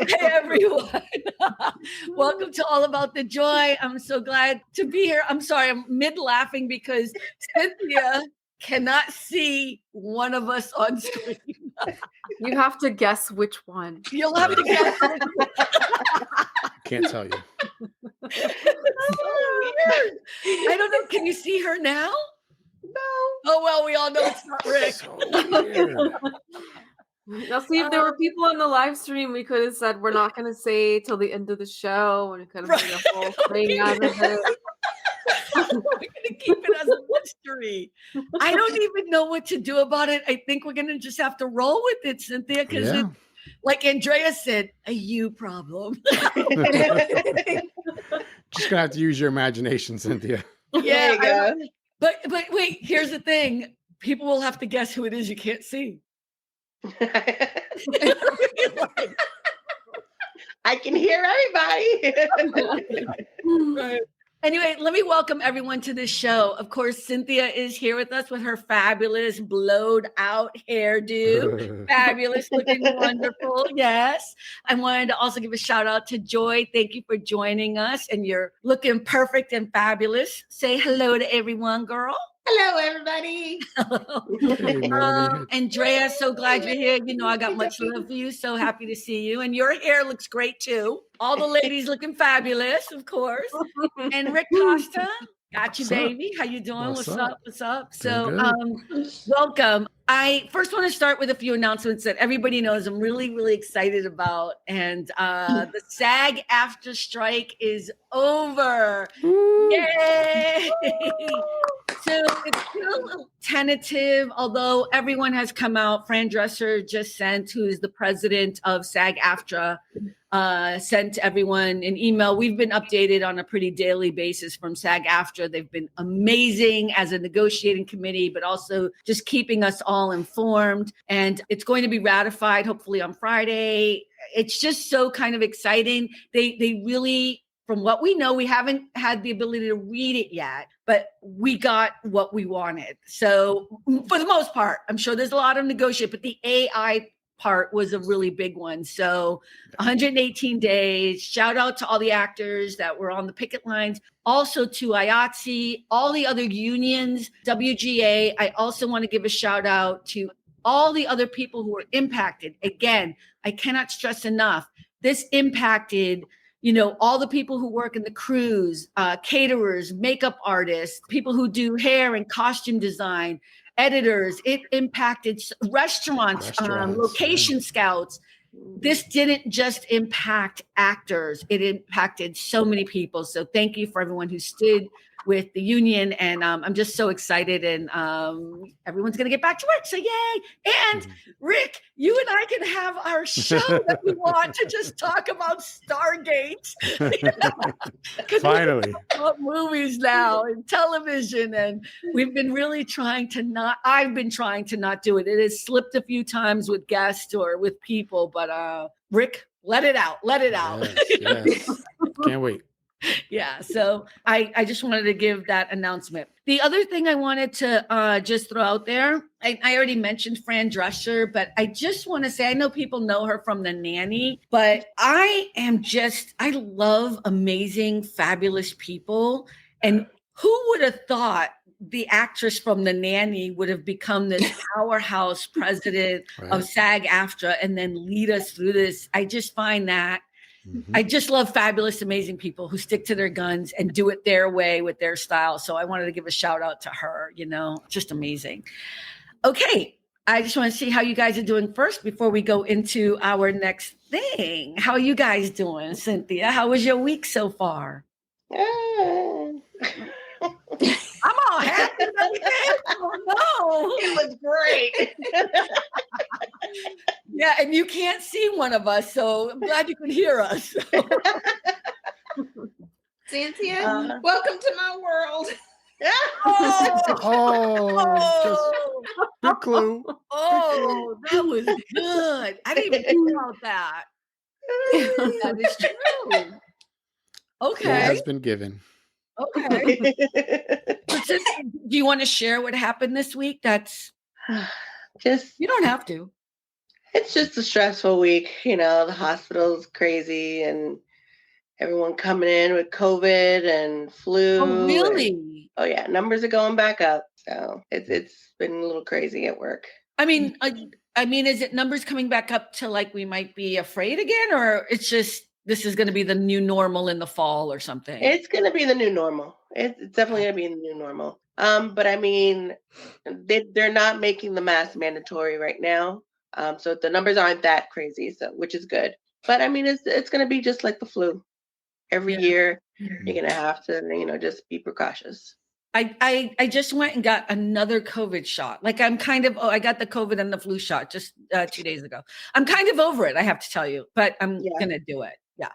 Hey, everyone. Welcome to All About the Joy. I'm so glad to be here. I'm sorry, I'm mid-laughing because Cynthia cannot see one of us on screen. You have to guess which one. You'll have to guess. Can't tell you. It's so weird. I don't know. Can you see her now? No. Oh, well, we all know it's not Rick. So weird. Now, see, if there were people on the live stream, we could have said we're not going to say till the end of the show, and we could have made a whole thing out of it. We're going to keep it as a mystery. I don't even know what to do about it. I think we're going to just have to roll with it, Cynthia, because Yeah. like Andrea said, a you problem. Just gonna have to use your imagination, Cynthia. Yeah. There you go. But wait, here's the thing. People will have to guess who it is you can't see. I can hear everybody. Right. Anyway, let me welcome everyone to this show. Of course, Cynthia is here with us with her fabulous blowed out hairdo. Fabulous, looking wonderful. Yes. I wanted to also give a shout out to Joy. Thank you for joining us. And you're looking perfect and fabulous. Say hello to everyone, girl. Hello, everybody. Hey, Melanie. Andrea, so glad you're here. You know, I got much love for you. So happy to see you. And your hair looks great too. All the ladies looking fabulous, of course. And Rick Costa, got you, What's up? baby. How you doing? What's What's up? up? What's up? Doing So, welcome. I first want to start with a few announcements that everybody knows I'm really, really excited about. And the SAG AFTRA strike is over. Yay! So it's still a little tentative, although everyone has come out. Fran Dresser just sent, who's the president of SAG AFTRA, sent everyone an email. We've been updated on a pretty daily basis from SAG AFTRA. They've been amazing as a negotiating committee, but also just keeping us all informed. And it's going to be ratified hopefully on Friday. It's just so kind of exciting. They really, from what we know, we haven't had the ability to read it yet, but we got what we wanted. So for the most part, I'm sure there's a lot of negotiate, but the AI part was a really big one. So 118 days, shout out to all the actors that were on the picket lines, also to IATSE, all the other unions, WGA. I also want to give a shout out to all the other people who were impacted. Again, I cannot stress enough, this impacted all the people who work in the crews, caterers, makeup artists, people who do hair and costume design, editors. It impacted restaurants, location scouts. This didn't just impact actors. It impacted so many people. So thank you for everyone who stood with the union. And I'm just so excited. And everyone's going to get back to work. So yay. And Rick, you and I can have our show that we want to just talk about Stargate. Finally. About movies now and television. And we've been really I've been trying to not do it. It has slipped a few times with guests or with people, but Rick, let it out. Yes. Can't wait. Yeah. So I just wanted to give that announcement. The other thing I wanted to just throw out there, I already mentioned Fran Dresser, but I just want to say, I know people know her from The Nanny, but I love amazing, fabulous people. And who would have thought the actress from The Nanny would have become this powerhouse president of SAG AFTRA and then lead us through this? I just find that I just love fabulous, amazing people who stick to their guns and do it their way with their style. So I wanted to give a shout out to her, just amazing. Okay. I just want to see how you guys are doing first before we go into our next thing. How are you guys doing, Cynthia? How was your week so far? I'm all happy. Oh, no. It was great. Yeah, and you can't see one of us, so I'm glad you can hear us. Cynthia, welcome to my world. Good clue. Oh, that was good. I didn't even think about that. That is true. Okay. It has been given. Okay. Do you want to share what happened this week? That's just you don't have to. It's just a stressful week. The hospital's crazy and everyone coming in with COVID and flu. Oh, really? Oh yeah, numbers are going back up. So it's been a little crazy at work. I mean, is it numbers coming back up to like we might be afraid again, or it's just this is going to be the new normal in the fall or something? It's going to be the new normal. It's definitely going to be the new normal. But I mean, they're not making the mask mandatory right now. So the numbers aren't that crazy, so which is good. But I mean, it's going to be just like the flu. Every year, you're going to have to, just be precautious. I just went and got another COVID shot. Like I got the COVID and the flu shot just 2 days ago. I'm kind of over it, I have to tell you, but I'm going to do it. Yeah.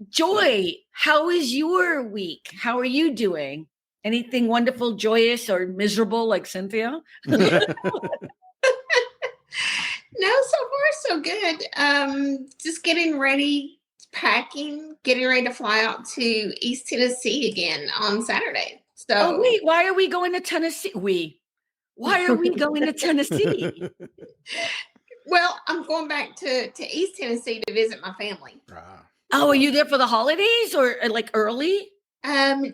Joy, how is your week? How are you doing? Anything wonderful, joyous, or miserable like Cynthia? No, so far so good. Just getting ready, packing, getting ready to fly out to East Tennessee again on Saturday. So wait, why are we going to Tennessee? Why are we going to Tennessee? Well, I'm going back to East Tennessee to visit my family. Oh, are you there for the holidays or like early?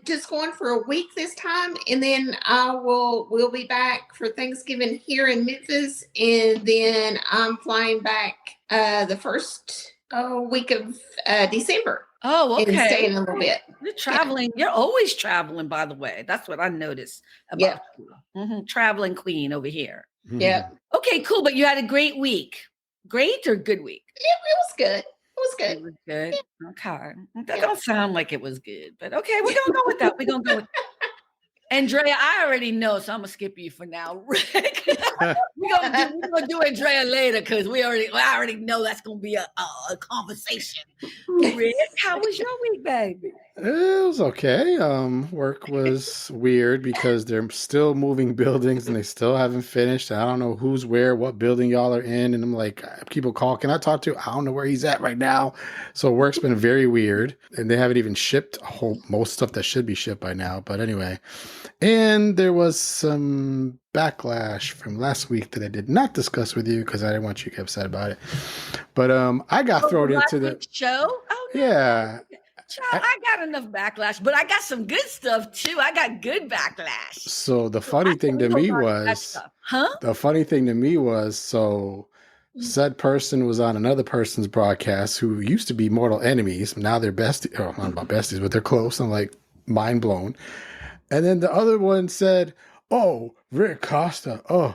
Just going for a week this time, and then we'll be back for Thanksgiving here in Memphis, and then I'm flying back the first week of December. Oh, okay. And staying a little bit. You're traveling. You're always traveling, by the way. That's what I noticed about you. Mm-hmm. Traveling queen over here. Yeah. Okay, cool. But you had a great week. Great or good week? It was good. It was good. It was good. Yeah. Okay. That don't sound like it was good, but okay, we're gonna go with that. We're gonna go with Andrea. I already know, so I'm gonna skip you for now. we're gonna do Andrea later because I already know that's gonna be a conversation. Rick, how was your week, baby? It was okay. Work was weird because they're still moving buildings and they still haven't finished. I don't know who's where, what building y'all are in. And I'm like, people call, can I talk to? I don't know where he's at right now. So work's been very weird. And they haven't even shipped most stuff that should be shipped by now. But anyway, and there was some backlash from last week that I did not discuss with you because I didn't want you to get upset about it. But I got thrown into the show. Oh, no. Yeah. Child, I got enough backlash, but I got some good stuff too. I got good backlash. So the funny thing to me was, so said person was on another person's broadcast who used to be mortal enemies. Now they're besties. Oh, not about besties, but they're close. I'm like mind blown. And then the other one said, "Oh, Rick Costa. Oh,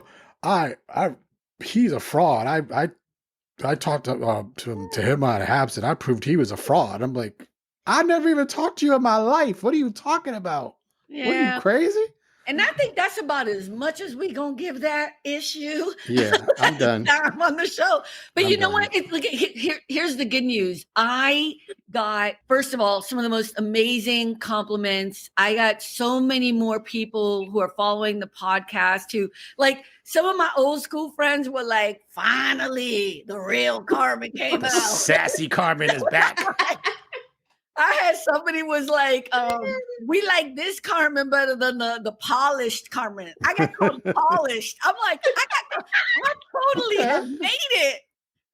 he's a fraud. I talked to him on Habs and I proved he was a fraud." I'm like, I never even talked to you in my life. What are you talking about? Yeah. What are you, crazy? And I think that's about as much as we gonna give that issue. Yeah, I'm done. I'm on the show. But you know what? Here's the good news. I got, first of all, some of the most amazing compliments. I got so many more people who are following the podcast who, like, some of my old school friends were like, finally, the real Carmen came out. Sassy Carmen is back. I had somebody was like, we like this Carmen better than the polished Carmen. I got called polished. I'm like, I totally have made it.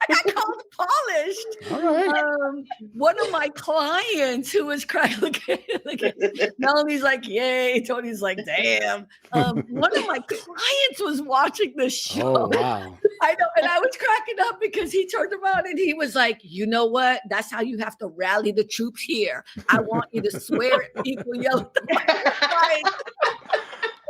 I got called polished. All right. One of my clients who was crying, look at Melanie's like, yay. Tony's like, damn. One of my clients was watching the show. Oh, wow. I know. And I was cracking up because he turned around and he was like, you know what? That's how you have to rally the troops here. I want you to swear at people, yell at them.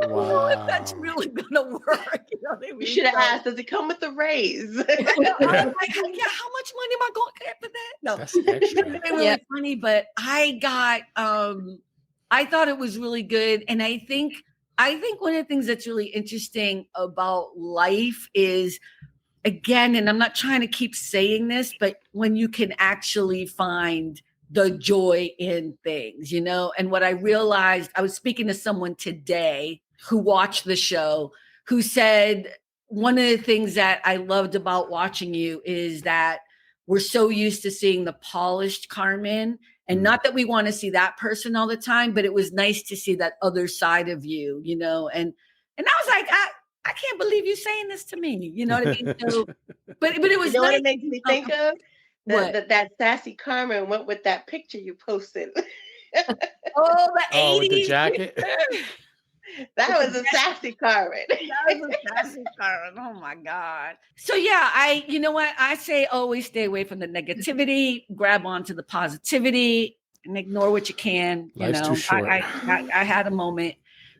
Wow. If that's really gonna work. You know what I mean? You should have asked, does it come with a raise? I'm like, yeah, how much money am I going to get for that? No, that's extra. It really funny, but I got I thought it was really good. And I think one of the things that's really interesting about life is, again, and I'm not trying to keep saying this, but when you can actually find the joy in things, you know? And what I realized, I was speaking to someone today who watched the show, who said, one of the things that I loved about watching you is that we're so used to seeing the polished Carmen, and not that we want to see that person all the time, but it was nice to see that other side of you, you know? And I was like, I can't believe you saying this to me. You know what I mean? So but it was You know what nice. it makes me think of? What? That sassy Carmen went with that picture you posted. Oh, the Oh, with the 80s. jacket. That was a sassy Carmen. That was a sassy Carmen. Oh my God. So yeah, you know what? I say always stay away from the negativity, grab onto the positivity, and ignore what you can. You Life's know, too short. I had a moment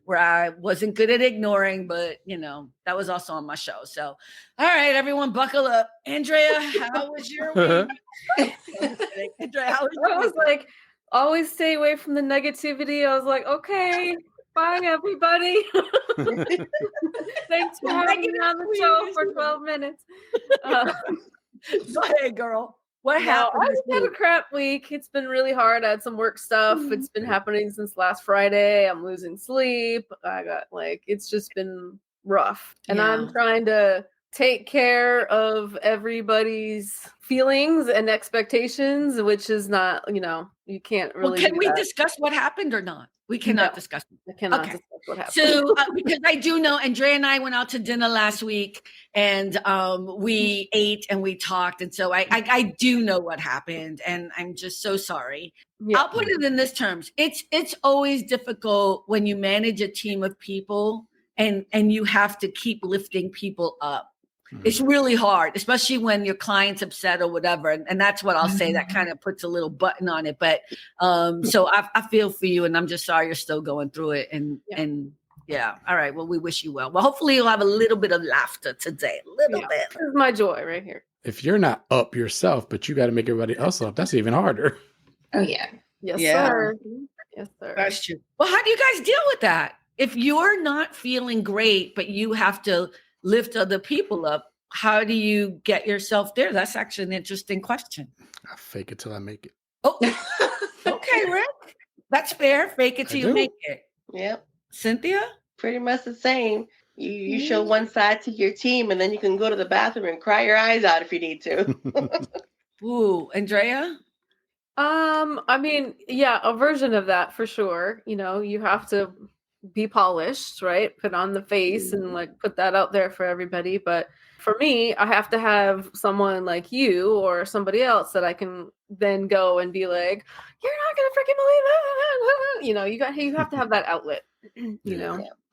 where I wasn't good at ignoring, but you know, that was also on my show. So, all right, everyone, buckle up. Andrea, how was your week? Andrea, how was your I was week? like, always stay away from the negativity. I was like, okay, bye, everybody. Thanks for having me on the show for 12 minutes. Go ahead, girl. What No, happened? I just had a crap week. It's been really hard. I had some work stuff. It's been happening since last Friday. I'm losing sleep. I got it's just been rough. And I'm trying to take care of everybody's feelings and expectations, which is not, you can't really. Well, can we discuss what happened or not? We cannot discuss it. I cannot Okay. discuss what happened. So, because I do know, Andrea and I went out to dinner last week, and we ate and we talked, and so I do know what happened, and I'm just so sorry. Yeah. I'll put it in this terms: it's always difficult when you manage a team of people, and you have to keep lifting people up. It's really hard, especially when your client's upset or whatever. And that's what I'll say. That kind of puts a little button on it. But so I feel for you, and I'm just sorry you're still going through it. And yeah. All right. Well, we wish you well. Well, hopefully you'll have a little bit of laughter today. A little bit. This is my joy right here. If you're not up yourself, but you got to make everybody else up, that's even harder. Oh, yeah. Yes, Yeah. sir. Yes, sir. That's true. Well, how do you guys deal with that? If you're not feeling great, but you have to lift other people up, how do you get yourself there? That's actually an interesting question. I fake it till I make it. Oh, okay, Rick. That's fair. Fake it till you make it. Yep. Cynthia? Pretty much the same. You show one side to your team, and then you can go to the bathroom and cry your eyes out if you need to. Ooh, Andrea? I mean, yeah, a version of that for sure. You have to be polished, right? Put on the face and put that out there for everybody. But for me, I have to have someone like you or somebody else that I can then go and be like, you're not gonna freaking believe it. You have to have that outlet.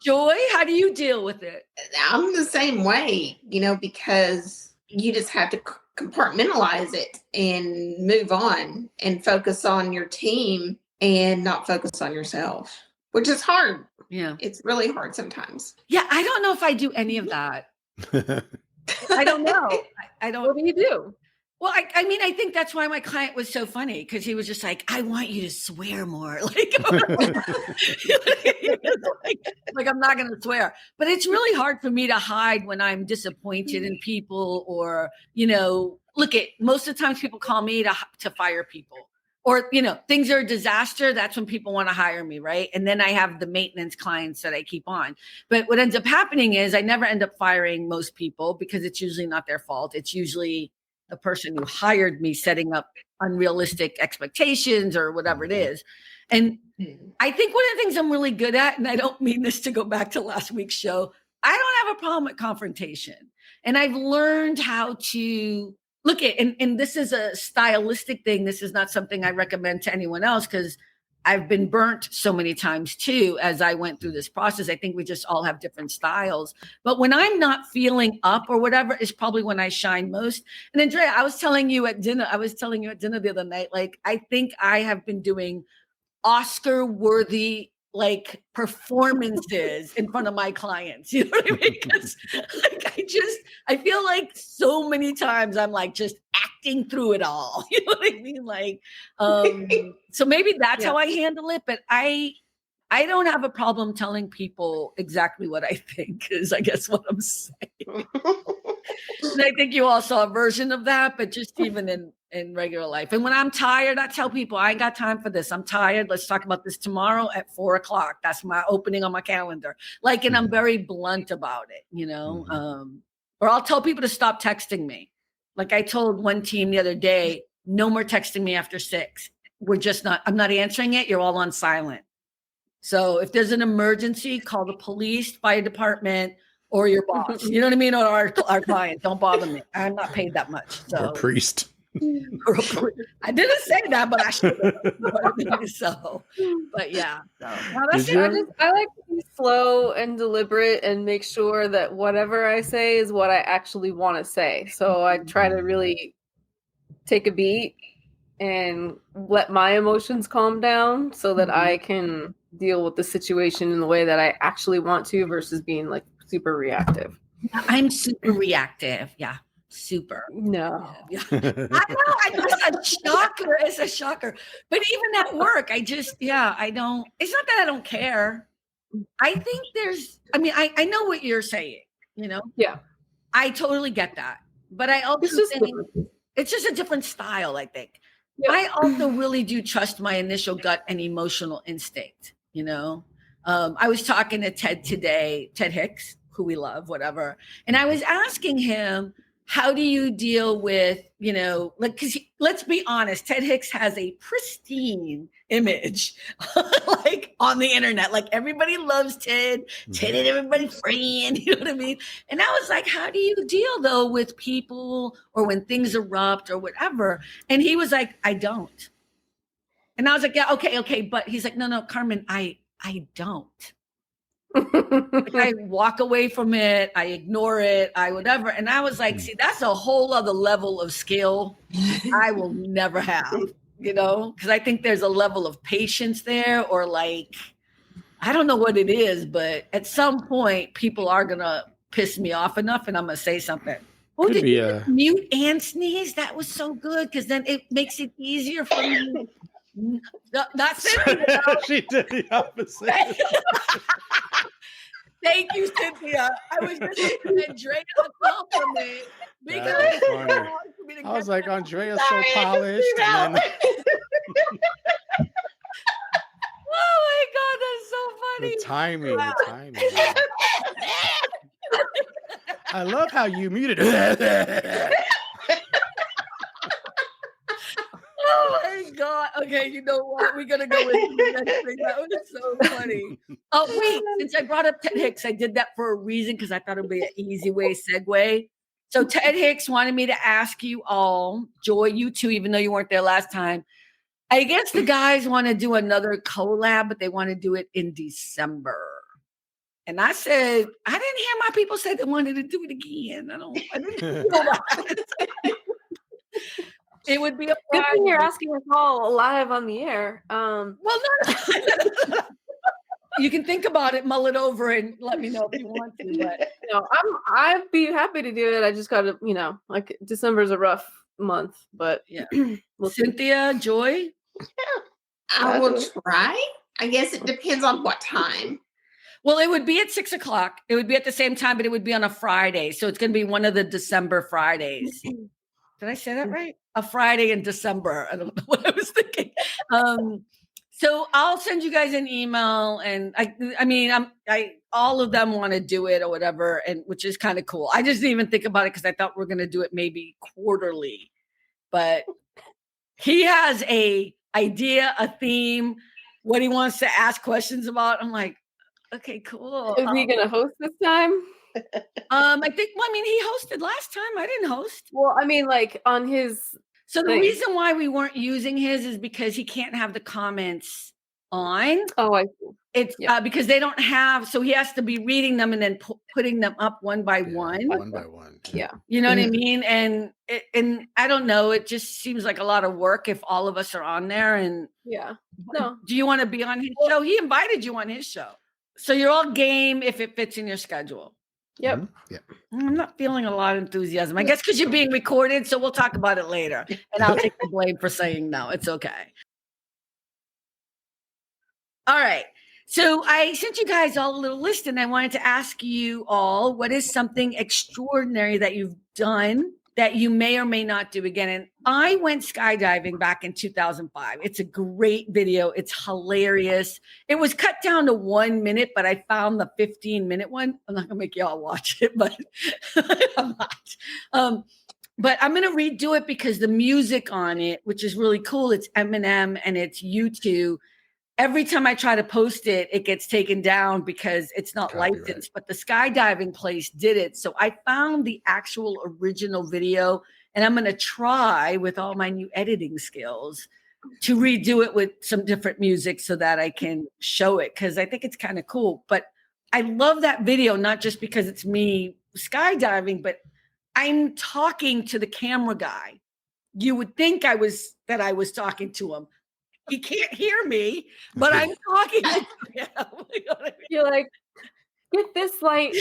Joy, how do you deal with it? I'm the same way, because you just have to compartmentalize it and move on and focus on your team and not focus on yourself, which is hard. Yeah. It's really hard sometimes. Yeah, I don't know if I do any of that. I don't know. I don't. What do you do? Well, I mean, I think that's why my client was so funny, because he was just like, I want you to swear more. Like I'm not going to swear. But it's really hard for me to hide when I'm disappointed in people or, look at most of the times people call me to fire people. Or, things are a disaster. That's when people want to hire me, right? And then I have the maintenance clients that I keep on. But what ends up happening is I never end up firing most people because it's usually not their fault. It's usually the person who hired me setting up unrealistic expectations or whatever it is. And I think one of the things I'm really good at, and I don't mean this to go back to last week's show, I don't have a problem with confrontation. And I've learned how to look at, and this is a stylistic thing. This is not something I recommend to anyone else because I've been burnt so many times too as I went through this process. I think we just all have different styles. But when I'm not feeling up or whatever is probably when I shine most. And Andrea, I was telling you at dinner the other night, like I think I have been doing Oscar-worthy performances in front of my clients. You know what I mean? Because I feel like so many times I'm just acting through it all. You know what I mean? So maybe that's how I handle it. But I don't have a problem telling people exactly what I think is, I guess, what I'm saying. And I think you all saw a version of that, but just even in regular life. And when I'm tired, I tell people, I ain't got time for this. I'm tired. Let's talk about this tomorrow at 4:00. That's my opening on my calendar. And I'm very blunt about it, or I'll tell people to stop texting me. Like I told one team the other day, no more texting me after 6. I'm not answering it. You're all on silent. So if there's an emergency, call the police, fire department, or your boss. You know what I mean? Or our client. Don't bother me. I'm not paid that much. So. Or priest. I didn't say that, but I should have. So, but yeah. So. No, that's I like to be slow and deliberate and make sure that whatever I say is what I actually want to say. So I try to really take a beat and let my emotions calm down so that I can deal with the situation in the way that I actually want to versus being like super reactive. I'm super reactive. Yeah. Super. No. Yeah. I know. It's a shocker. It's a shocker. But even at work, I don't, it's not that I don't care. I think I know what you're saying, you know? Yeah. I totally get that. But I also think it's just a different style, I think. Yep. I also really do trust my initial gut and emotional instinct, you know? I was talking to Ted today, Ted Hicks, who we love, whatever. And I was asking him, how do you deal with, you know, like, because let's be honest, Ted Hicks has a pristine image, like on the internet. Like everybody loves Ted, Ted and everybody friend, you know what I mean? And I was like, how do you deal though with people or when things erupt or whatever? And he was like, I don't. And I was like, yeah, okay. But he's like, no, Carmen, I don't. Like I walk away from it, I ignore it, I whatever. And I was like, see, that's a whole other level of skill I will never have, you know, because I think there's a level of patience there, or like, I don't know what it is, but at some point people are gonna piss me off enough and I'm gonna say something. Oh, did you mute and sneeze? That was so good, because then it makes it easier for me. Not Cynthia. She did the opposite. Thank you, Cynthia. I was just giving Andrea a compliment because I was like, Andrea's so polished. And then... Oh my God, that's so funny. The timing. I love how you muted it. Oh my God. Okay, you know what? We're going to go into the next thing. That was so funny. Oh, wait. Since I brought up Ted Hicks, I did that for a reason because I thought it would be an easy way segue. So Ted Hicks wanted me to ask you all, Joy, you too, even though you weren't there last time. I guess the guys want to do another collab, but they want to do it in December. And I said, I didn't hear my people say they wanted to do it again. I didn't know that. It would be a good thing you're asking us all live on the air. Well, no. You can think about it, mull it over, and let me know if you want to. But I'd be happy to do it. I just gotta, like December's a rough month, but yeah. Cynthia, Joy, I will try. I guess it depends on what time. Well, it would be at 6:00. It would be at the same time, but it would be on a Friday, so it's going to be one of the December Fridays. Did I say that right? A Friday in December. I don't know what I was thinking. So I'll send you guys an email, and I all of them want to do it or whatever, and which is kind of cool. I just didn't even think about it because I thought we're going to do it maybe quarterly, but he has a idea, a theme, what he wants to ask questions about. I'm like, okay, cool. Is he going to host this time? I think. Well, he hosted last time. I didn't host. Well, like on his. So the reason why we weren't using his is because he can't have the comments on. Oh, I see. It's because they don't have. So he has to be reading them and then putting them up one by one. One by one. Yeah. You know what I mean? And I don't know. It just seems like a lot of work if all of us are on there. And no. Do you want to be on his show? He invited you on his show, so you're all game if it fits in your schedule. Yep. Mm-hmm. Yeah. I'm not feeling a lot of enthusiasm. I guess because you're being recorded, so we'll talk about it later. And I'll take the blame for saying no. It's okay. All right. So I sent you guys all a little list, and I wanted to ask you all, what is something extraordinary that you've done that you may or may not do again? And I went skydiving back in 2005. It's a great video. It's hilarious. It was cut down to 1 minute, but I found the 15-minute one. I'm not gonna make y'all watch it, but I'm not. But I'm gonna redo it because the music on it, which is really cool, it's Eminem and it's U2. every time I try to post it, it gets taken down because it's not Copyright. licensed, but the skydiving place did it. So I found the actual original video, and I'm going to try with all my new editing skills to redo it with some different music so that I can show it, because I think it's kind of cool. But I love that video, not just because it's me skydiving, but I'm talking to the camera guy. You would think I was talking to him. He can't hear me, but I'm talking to him. You know what I mean? You're like, get this light.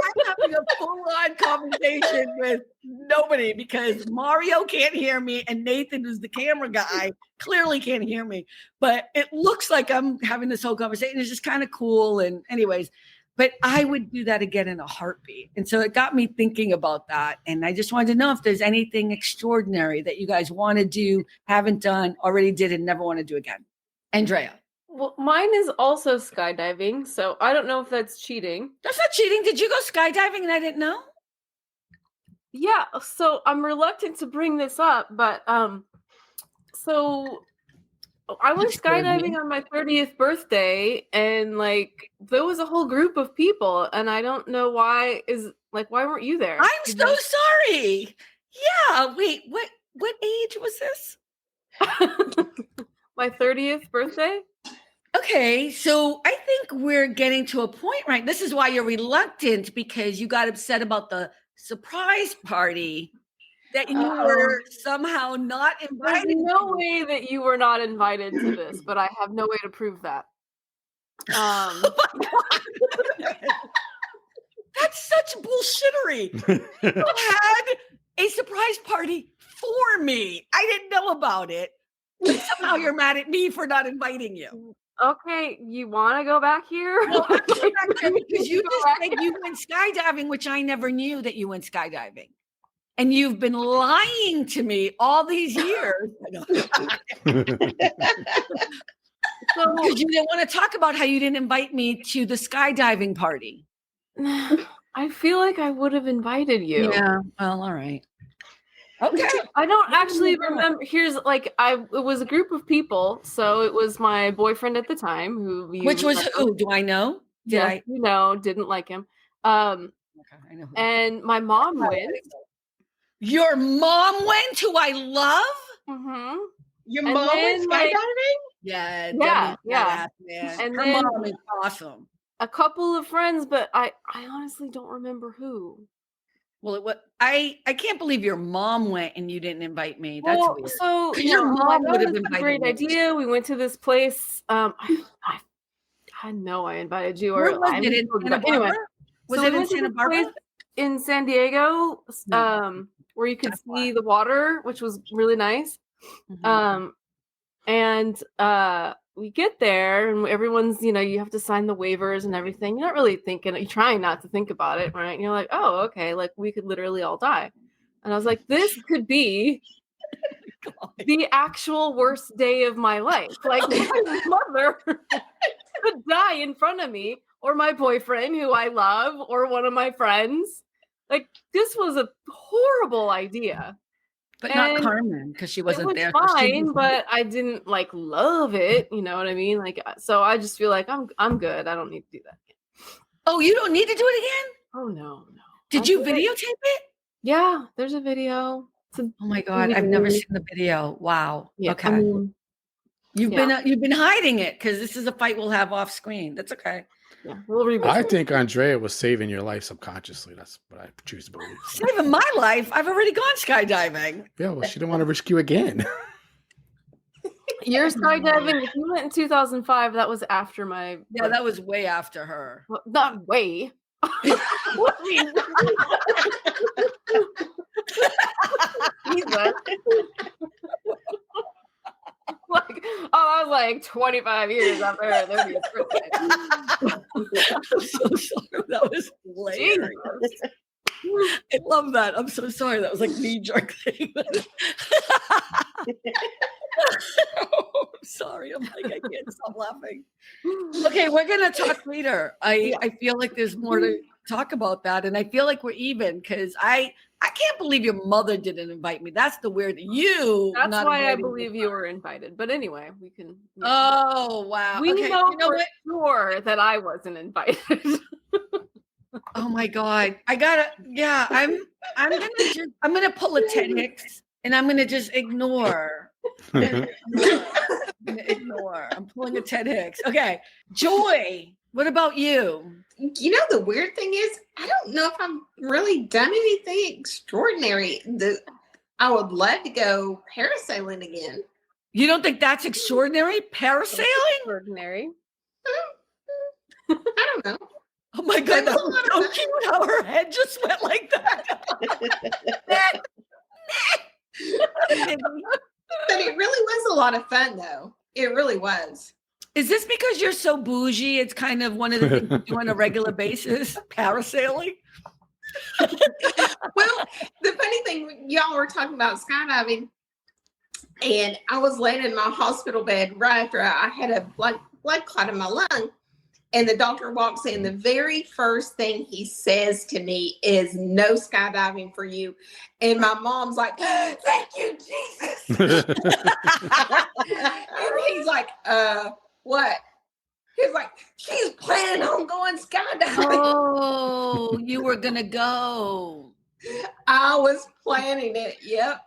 I'm having a full-on conversation with nobody because Mario can't hear me and Nathan, who's the camera guy, clearly can't hear me. But it looks like I'm having this whole conversation. It's just kind of cool. And anyways, but I would do that again in a heartbeat. And so it got me thinking about that. And I just wanted to know if there's anything extraordinary that you guys want to do, haven't done, already did, and never want to do again. Andrea. Well, mine is also skydiving, so I don't know if that's cheating. That's not cheating. Did you go skydiving and I didn't know? Yeah, so I'm reluctant to bring this up, but so I went skydiving on my 30th birthday, and like there was a whole group of people, and I don't know why weren't you there? I'm so sorry. Yeah, wait, what age was this? My 30th birthday? Okay, so I think we're getting to a point, right? This is why you're reluctant, because you got upset about the surprise party that you were somehow not There's invited. no way that you were not invited to this, but I have no way to prove that. Oh my God. That's such bullshittery. You had a surprise party for me. I didn't know about it. But somehow you're mad at me for not inviting you. Okay, you want to go back here? Well, I'm going back there because you just said you went skydiving, which I never knew that you went skydiving. And you've been lying to me all these years. So, Because you didn't want to talk about how you didn't invite me to the skydiving party. I feel like I would have invited you. Yeah, well, all right. Okay. I don't actually remember. It was a group of people. So it was my boyfriend at the time Which was who? Do I know? Didn't like him. Okay, I know. And my mom went. Your mom went, who I love? Mm-hmm. Your And mom went then, like- skydiving? Yeah, Yeah, Debbie's badass, man. And Her then- mom is awesome. A couple of friends, but I honestly don't remember who. Well, I can't believe your mom went and you didn't invite me. That's Well, weird. so 'Cause your yeah, mom that would have was a invited great me. idea. We went to this place. I know I invited you. Where Or was I it? In Santa anyway, Barbara? Was so it we in went to Santa this Barbara? place in San Diego, where you could That's see the water, which was really nice. Mhm. And we get there, and everyone's, you have to sign the waivers and everything. You're not really thinking, you're trying not to think about it, right? And you're like, oh, okay, like we could literally all die. And I was like, this could be the actual worst day of my life. Like my mother could die in front of me, or my boyfriend who I love, or one of my friends. Like this was a horrible idea. But not And Carmen, because she It wasn't was there. So she fine, was- but I didn't like love it. You know what I mean? Like, so I just feel like I'm good. I don't need to do that again. Oh, you don't need to do it again? Oh no. Did I you did it. videotape it? Yeah, there's a video. Oh my God, I've never seen the video. Wow. Yeah, Okay. I mean, You've been hiding it because this is a fight we'll have off screen. That's okay. yeah, we'll revisit. I think Andrea was saving your life subconsciously. That's what I choose to believe. Saving my life. I've already gone skydiving. Yeah, well, she didn't want to risk you again. Your skydiving. If you went in 2005, that was after my. Yeah, that was way after her. Well, not way. Jesus. Like, I was like 25 years after her 30th birthday. I'm so sorry. That was hilarious. I love that. I'm so sorry. That was like knee jerk thing. Oh, I'm sorry. I'm like, I can't stop laughing. Okay, we're gonna talk later. I feel like there's more to talk about that, and I feel like we're even because I I can't believe your mother didn't invite me. That's the weird. You. That's not why I inviting me. believe you were invited. But anyway, we can. Oh wow. We Okay, know you know for what? sure that I wasn't invited. Oh my God. Yeah, I'm gonna pull a Ted Hicks and I'm gonna just ignore. I'm gonna ignore. I'm pulling a Ted Hicks. Okay. Joy, what about you? You know, the weird thing is, I don't know if I've really done anything extraordinary. I would love to go parasailing again. You don't think that's extraordinary? Parasailing? Extraordinary. I don't know. Oh my God, That's that a was lot so of cute how her head just went like that. But it really was a lot of fun, though. It really was. Is this because you're so bougie? It's kind of one of the things you do on a regular basis, parasailing? Well, the funny thing, y'all were talking about skydiving, and I was laying in my hospital bed right after I had a blood clot in my lung. And the doctor walks in. The very first thing he says to me is, "No skydiving for you." And my mom's like, "Thank you, Jesus." And he's like, what? He's like, "She's planning on going skydiving." Oh, you were going to go. I was planning it. Yep.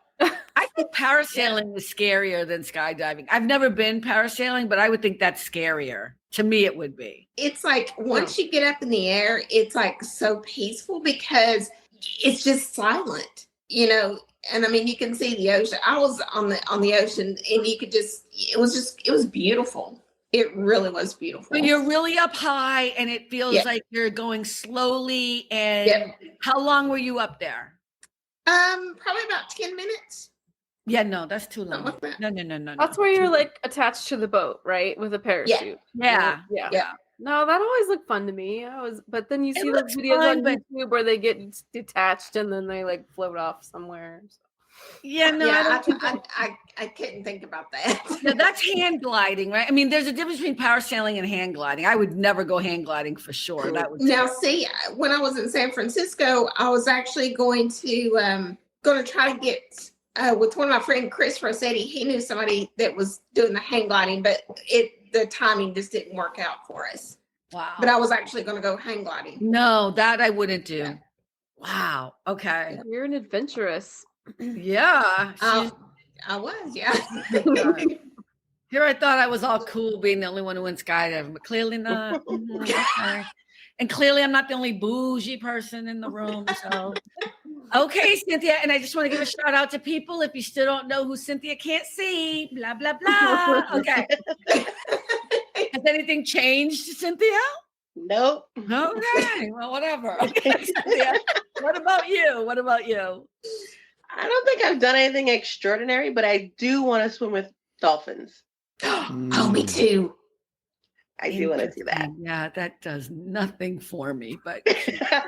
I think parasailing is scarier than skydiving. I've never been parasailing, but I would think that's scarier. To me, it would be. It's like once you get up in the air, it's like so peaceful because it's just silent, you know. And I mean, you can see the ocean. I was on the ocean, and you could it was beautiful. It really was beautiful. But you're really up high, and it feels like you're going slowly. And how long were you up there? Probably about 10 minutes. Yeah, no, that's too long. Like that. No. That's where you're like attached to the boat, right? With a parachute. Yeah. No, that always looked fun to me. But then you see those videos on YouTube where they get detached and then they like float off somewhere. So. Yeah, no, I couldn't think about that. No, that's hand gliding, right? I mean, there's a difference between parasailing and hand gliding. I would never go hand gliding for sure. That would see, when I was in San Francisco, I was actually going to try to get with one of my friend Chris Rossetti. He knew somebody that was doing the hang gliding, but the timing just didn't work out for us. Wow. But I was actually going to go hang gliding. No, that I wouldn't do. Yeah. Wow. Okay. You're an adventurous. Yeah. I was, yeah. Here I thought I was all cool being the only one who went skydiving, but clearly not. Okay. And clearly I'm not the only bougie person in the room. So, okay, Cynthia. And I just want to give a shout out to people. If you still don't know who Cynthia can't see, blah, blah, blah. Okay. Has anything changed, Cynthia? Nope. Okay. Well, whatever. Okay, Cynthia. What about you? I don't think I've done anything extraordinary, but I do want to swim with dolphins. Oh, me too. I do want to do that. Yeah, that does nothing for me, but I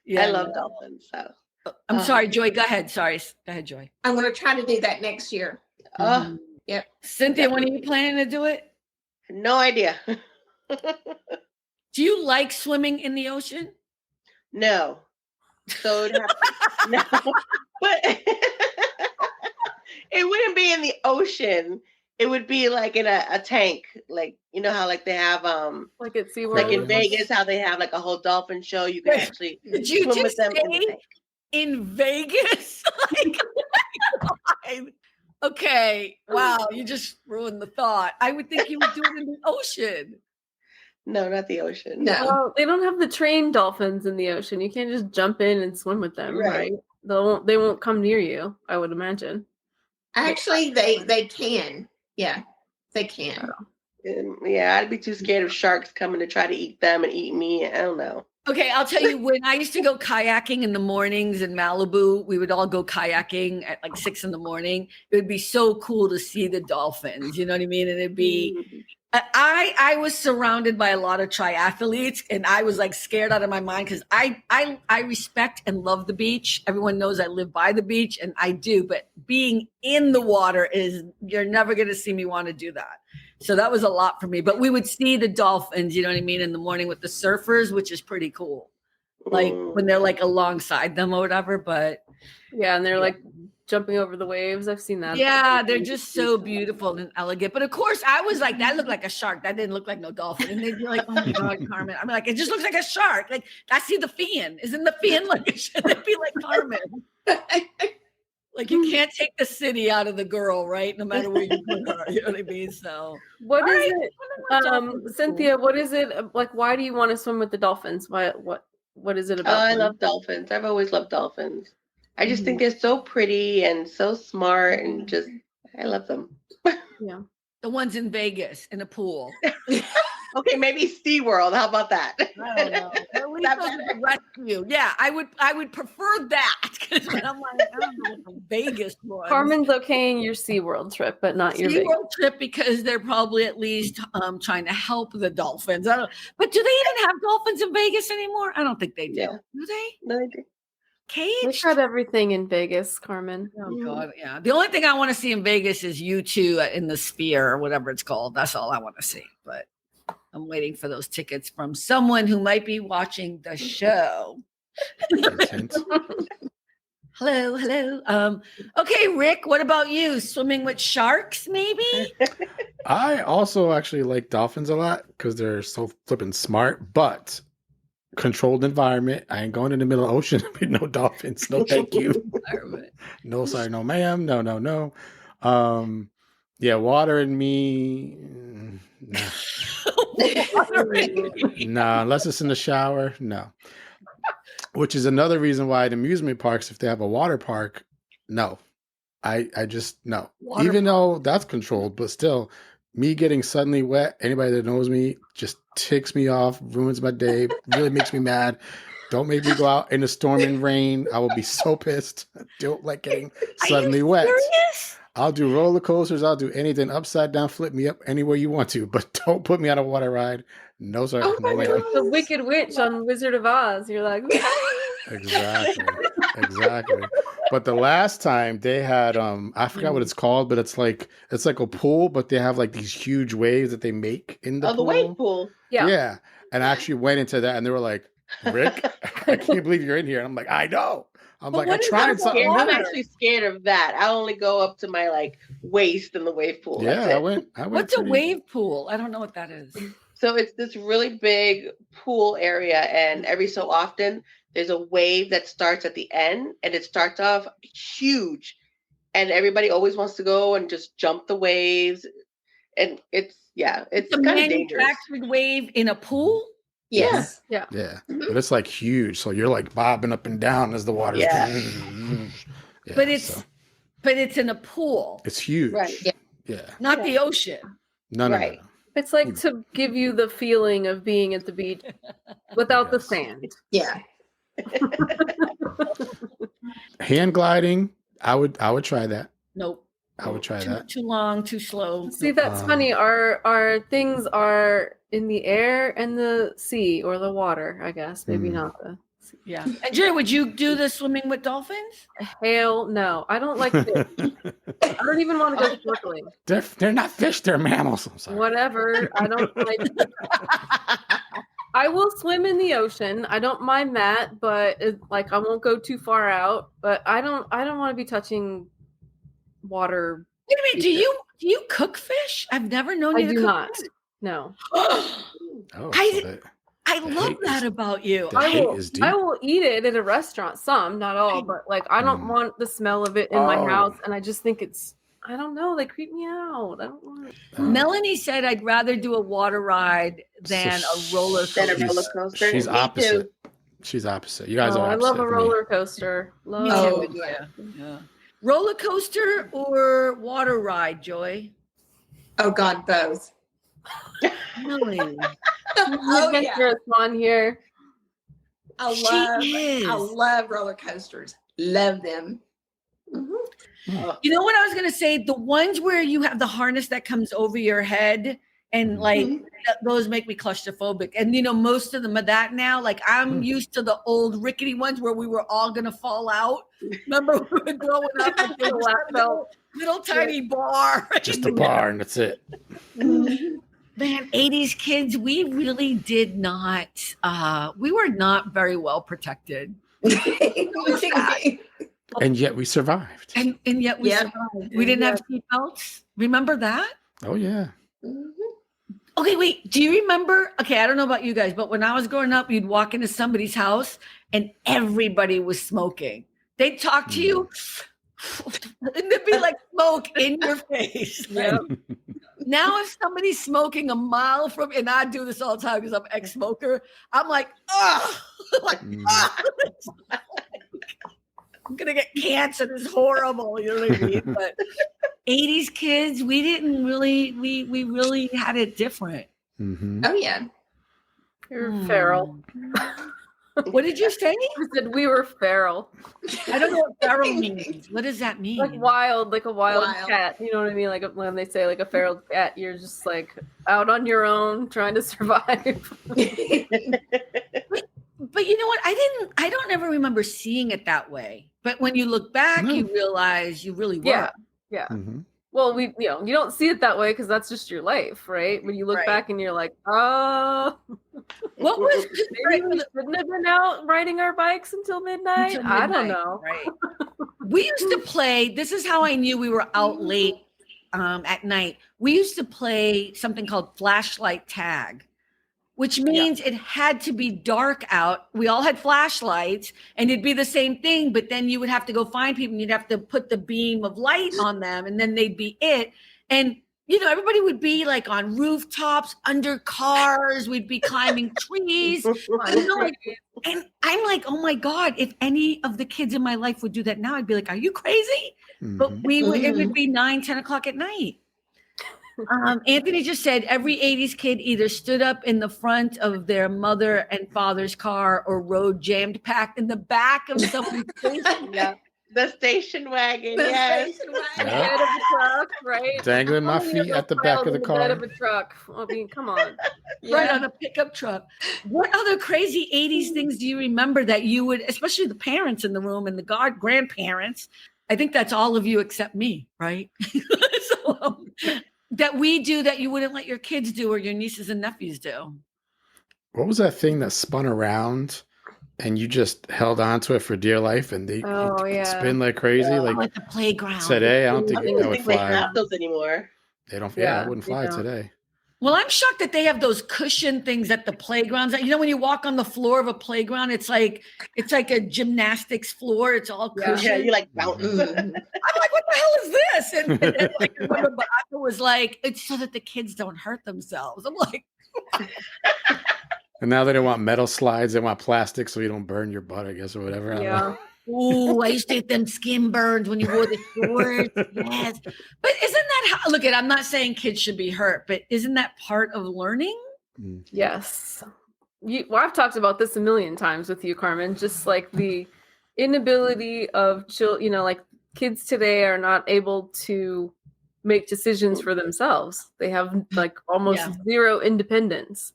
love dolphins. So I'm sorry, Joy. Go ahead. Sorry. Go ahead, Joy. I'm going to try to do that next year. Yep. Cynthia, when are you planning to do it? No idea. Do you like swimming in the ocean? No. So no, but it wouldn't be in the ocean. It would be like in a tank, like you know how like they have like at SeaWorld, like in Vegas, how they have like a whole dolphin show. You can actually did you swim just with them in the say tank. in Vegas? Okay, wow, you just ruined the thought. I would think you would do it in the ocean. No, not the ocean. No. Well, they don't have the trained dolphins in the ocean. You can't just jump in and swim with them, right? They won't come near you, I would imagine. Actually, they can. Yeah, they can. Yeah, I'd be too scared of sharks coming to try to eat them and eat me. I don't know. Okay, I'll tell you, when I used to go kayaking in the mornings in Malibu, we would all go kayaking at like 6 a.m. It would be so cool to see the dolphins. You know what I mean? And it'd be, I was surrounded by a lot of triathletes, and I was like scared out of my mind because I respect and love the beach. Everyone knows I live by the beach, and I do. But being in the water you're never going to see me want to do that. So that was a lot for me. But we would see the dolphins, you know what I mean, in the morning with the surfers, which is pretty cool. like when they're like alongside them or whatever. But Yeah, and they're like jumping over the waves. I've seen that. yeah, they're just so beautiful and elegant. But of course, I was like, that looked like a shark. That didn't look like no dolphin. And they'd be like, oh my God, Carmen. I'm like, it just looks like a shark. Like, I see the fin. Isn't the fin like it should be like Carmen? Like, you can't take the city out of the girl, right? No matter where you put her. You know what I mean? So, What is right, it, Cynthia? What is it like? Why do you want to swim with the dolphins? What is it Oh, about? I them? love dolphins. I've always loved dolphins. I just think they're so pretty and so smart and just, I love them. Yeah. the ones in Vegas in a pool. Okay, maybe SeaWorld. How about that? I don't know. At least those are the rescue. Yeah, I would prefer that. Because I'm like, I don't know what the Vegas one. Carmen's okay in your SeaWorld trip, but not your Vegas. SeaWorld trip because they're probably at least trying to help the dolphins. I don't, but do they even have dolphins in Vegas anymore? I don't think they do. Yeah. Do they? No, they do. They Caged? got everything in Vegas, Carmen. Oh God, yeah. The only thing I want to see in Vegas is you two in the Sphere or whatever it's called. That's all I want to see. But I'm waiting for those tickets from someone who might be watching the show. Hello. Okay, Rick, what about you? Swimming with sharks, maybe? I also actually like dolphins a lot because they're so flippin' smart, but controlled environment. I ain't going in the middle of the ocean with no dolphins. No, thank you. No, sorry, no, ma'am. No. Yeah, water and me. Nah. Nah, unless it's in the shower. No. Which is another reason why at amusement parks, if they have a water park, no. I just no. Water Even though that's controlled, but still, me getting suddenly wet, anybody that knows me just ticks me off, ruins my day, really makes me mad. Don't make me go out in the storm and rain. I will be so pissed. Don't like getting suddenly wet. Serious? I'll do roller coasters. I'll do anything upside down, flip me up anywhere you want to, but don't put me on a water ride. No, sir. Oh No my way. God. The Wicked Witch on Wizard of Oz. You're like, Exactly. But the last time they had, I forgot what it's called, but it's like a pool, but they have like these huge waves that they make in the Oh, the pool. wave pool. yeah. And I actually went into that, and they were like, "Rick, I can't believe you're in here." And I'm like, "I know." I'm But like, what "I is tried that something." for? I'm new." actually scared of that. I only go up to my like waist in the wave pool. Yeah, That's I it. went. What's a pretty- wave pool? I don't know what that is. So it's this really big pool area, and every so often there's a wave that starts at the end, and it starts off huge, and everybody always wants to go and just jump the waves, and it's It's a kind of dangerous. manufactured wave in a pool? Yes. Yeah, but it's like huge, so you're like bobbing up and down as the water's. Yeah. Yeah, But so it's in a pool, it's huge. Right, Yeah. not the ocean. No. Right. It's like to give you the feeling of being at the beach without the Yes. sand. Yeah. Hand gliding. I would try that. Nope. I would try that. Too long, too slow. See, that's funny. Our things are in the air and the sea or the water, I guess. Maybe not the sea. Yeah. Andrea, would you do the swimming with dolphins? Hell no. I don't like fish. I don't even want to go snorkeling. They're not fish. They're mammals. I'm sorry. Whatever. I don't like. I will swim in the ocean. I don't mind that, but I won't go too far out. But I don't want to be touching water. Wait a minute. Do you cook fish? I've never known I you to do cook not. fish. No. Oh, I- so I The love hate that is- about you. the hate is deep. I will eat it at a restaurant. Some, not all, but I don't want the smell of it in my Oh. house. And I just think I don't know. They creep me out. I don't want it. Melanie said I'd rather do a water ride than a roller Than a coaster. roller coaster. She's Me opposite. too. She's opposite. You guys Oh, are I opposite. love a of me. roller coaster. Love Me Oh, too. Yeah. Roller coaster or water ride, Joy? Oh God, both. Really? Oh yeah. adventurous one here. She is. I love roller coasters. Love them. Mhm. You know what I was going to say? The ones where you have the harness that comes over your head and like those make me claustrophobic. And most of them are that now. Like I'm used to the old rickety ones where we were all going to fall out. Remember we were growing up like they were little tiny bar. Just a bar and that's it. Man, 80s kids, we really did not, we were not very well protected. And yet we survived. And yet we survived. We didn't have seatbelts. Remember that? Oh, yeah. Okay, wait. Do you remember? Okay, I don't know about you guys, but when I was growing up, you'd walk into somebody's house and everybody was smoking. They'd talk to you and there'd be like smoke in your face. Like, now if somebody's smoking a mile from, and I do this all the time because I'm ex-smoker, I'm like, oh, like, I'm gonna get cancer. This is horrible. You know what I mean? But 80s kids, we didn't really, we really had it different. Oh yeah. You're feral. What did you say? I said we were feral. I don't know what feral means. What does that mean? Like wild, like a wild cat. You know what I mean? Like when they say like a feral cat, you're just like out on your own trying to survive. But you know what? I don't ever remember seeing it that way. But when you look back, you realize you really were. Yeah. Well, you don't see it that way because that's just your life, right? When you look back and you're like, oh, what was maybe we shouldn't have been out riding our bikes until midnight. I don't know. Right. We used to play. This is how I knew we were out late at night. We used to play something called flashlight tag, which means it had to be dark out. We all had flashlights and it'd be the same thing, but then you would have to go find people and you'd have to put the beam of light on them and then they'd be it. And, everybody would be like on rooftops, under cars. We'd be climbing trees. And I'm like, oh my God, if any of the kids in my life would do that now, I'd be like, are you crazy? But it would be 9, 10 o'clock at night. Anthony just said every 80s kid either stood up in the front of their mother and father's car or rode jammed packed in the back of someone's station. The station wagon, Station wagon. Bed of the truck, right? Dangling my feet at the back of the car. Bed of a truck. I mean, come on. Right, on a pickup truck. What other crazy 80s things do you remember that you would, especially the parents in the room and the grandparents? I think that's all of you except me, right? So, that we do that you wouldn't let your kids do or your nieces and nephews do. What was that thing that spun around and you just held on to it for dear life and they spin like crazy? Like the playground. Today, I don't think that would fly. They have those anymore. They don't. Yeah, it wouldn't fly today. Well, I'm shocked that they have those cushion things at the playgrounds. When you walk on the floor of a playground, it's like a gymnastics floor. It's all cushion. Yeah, you like mountains. I'm like, what the hell is this? And I remember, but I was like, it's so that the kids don't hurt themselves. I'm like, and now they don't want metal slides; they want plastic, so you don't burn your butt, I guess, or whatever. Yeah. Oh, I used to get them skin burns when you wore the shorts. Yes. But isn't that how, look, I'm not saying kids should be hurt, but isn't that part of learning? Yes. I've talked about this a million times with you, Carmen, just like the inability of children, like kids today are not able to make decisions for themselves. They have like almost zero independence.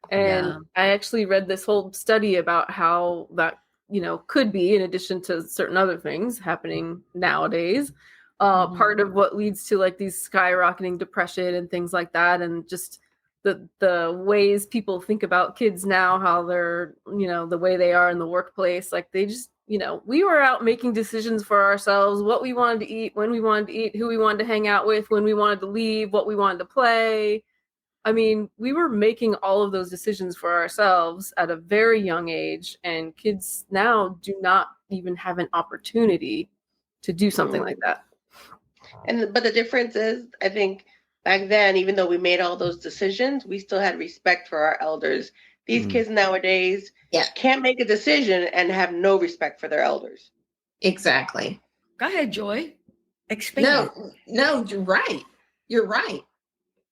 And I actually read this whole study about how that could be, in addition to certain other things happening nowadays, part of what leads to like these skyrocketing depression and things like that. And just the ways people think about kids now, how they're, the way they are in the workplace, like they just, we were out making decisions for ourselves, what we wanted to eat, when we wanted to eat, who we wanted to hang out with, when we wanted to leave, what we wanted to play. I mean, we were making all of those decisions for ourselves at a very young age, and kids now do not even have an opportunity to do something like that. But the difference is, I think back then, even though we made all those decisions, we still had respect for our elders. These kids nowadays can't make a decision and have no respect for their elders. Exactly. Go ahead, Joy. Explain. No, you're right. You're right.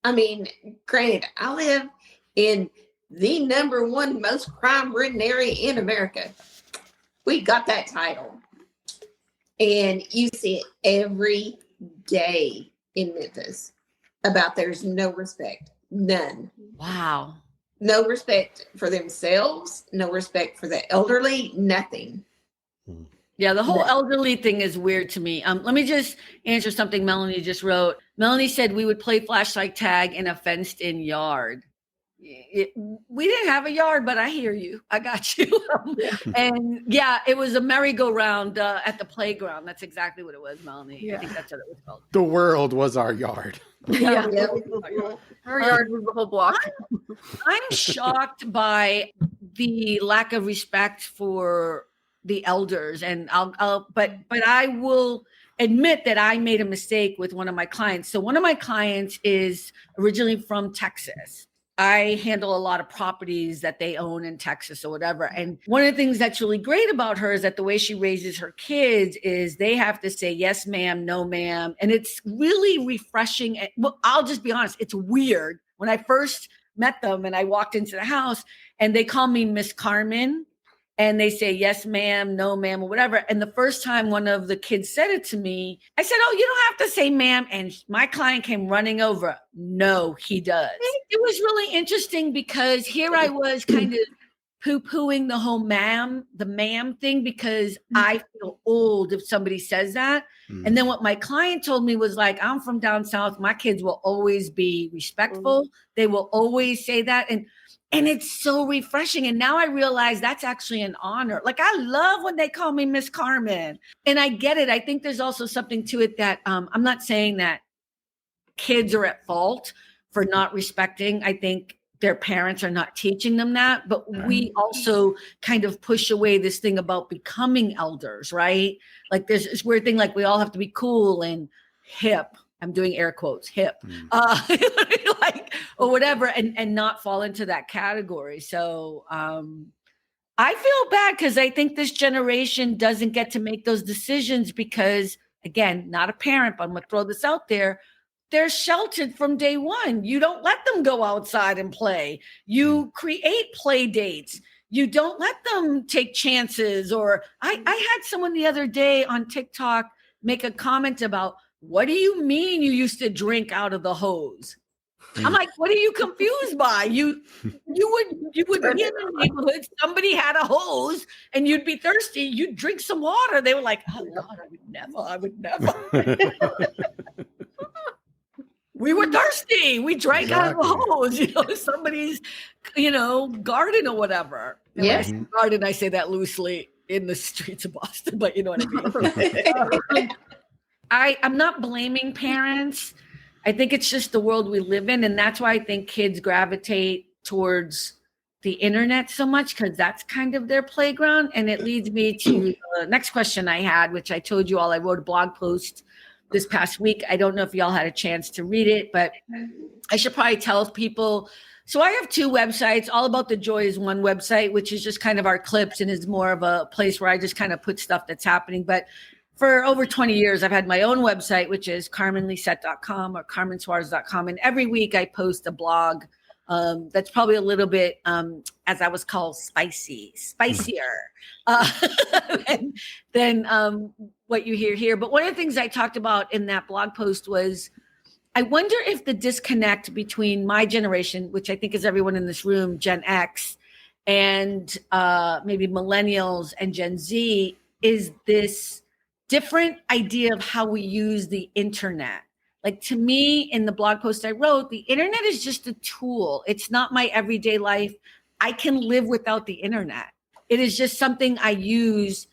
I mean, granted, I live in the #1 most crime-ridden area in America. We got that title. And you see it every day in Memphis about there's no respect. None. Wow. No respect for themselves, no respect for the elderly, nothing. Yeah, the whole elderly thing is weird to me. Let me just answer something Melanie just wrote. Melanie said we would play flashlight tag in a fenced-in yard. We didn't have a yard, but I hear you. I got you. And yeah, it was a merry-go-round at the playground. That's exactly what it was, Melanie. Yeah. I think that's what it was called. The world was our yard. Yeah. Yeah. Her yard was the whole block. I'm shocked by the lack of respect for the elders, and but I will admit that I made a mistake with one of my clients. So one of my clients is originally from Texas. I handle a lot of properties that they own in Texas or whatever. And one of the things that's really great about her is that the way she raises her kids is they have to say, yes, ma'am, no, ma'am. And it's really refreshing. Well, I'll just be honest. It's weird. When I first met them and I walked into the house and they call me Miss Carmen and they say, yes, ma'am, no, ma'am, or whatever. And the first time one of the kids said it to me, I said, oh, you don't have to say ma'am. And my client came running over. No, he does. It was really interesting because here I was kind of poo-pooing the whole the ma'am thing, because I feel old if somebody says that. And then what my client told me was like, I'm from down south. My kids will always be respectful. They will always say that. And it's so refreshing. And now I realize that's actually an honor. Like, I love when they call me Miss Carmen. And I get it. I think there's also something to it that I'm not saying that kids are at fault for not respecting. I think their parents are not teaching them that. But we also kind of push away this thing about becoming elders, right? Like there's this weird thing, like we all have to be cool and hip. I'm doing air quotes, hip, like, or whatever, and not fall into that category. So I feel bad because I think this generation doesn't get to make those decisions because, again, not a parent, but I'm going to throw this out there. They're sheltered from day one. You don't let them go outside and play. You create play dates. You don't let them take chances. Or I had someone the other day on TikTok make a comment about, what do you mean you used to drink out of the hose? I'm like, what are you confused by? You would be in the neighborhood, somebody had a hose and you'd be thirsty, you'd drink some water. They were like, oh God, I would never. We were thirsty. We drank out of a hose, somebody's, garden or whatever. And when I say garden, I say that loosely in the streets of Boston, but you know what I mean? I'm not blaming parents. I think it's just the world we live in. And that's why I think kids gravitate towards the internet so much, because that's kind of their playground. And it leads me to the next question I had, which I told you all, I wrote a blog post this past week. I don't know if y'all had a chance to read it, but I should probably tell people. So I have two websites. All About the Joy is one website, which is just kind of our clips and is more of a place where I just kind of put stuff that's happening. But for over 20 years, I've had my own website, which is carmenlisette.com or carmensuarez.com. And every week I post a blog that's probably a little bit, as I was called, spicier than what you hear here. But one of the things I talked about in that blog post was, I wonder if the disconnect between my generation, which I think is everyone in this room, Gen X, and maybe millennials and Gen Z, is this different idea of how we use the internet. Like, to me, in the blog post I wrote, the internet is just a tool. It's not my everyday life. I can live without the internet. It is just something I use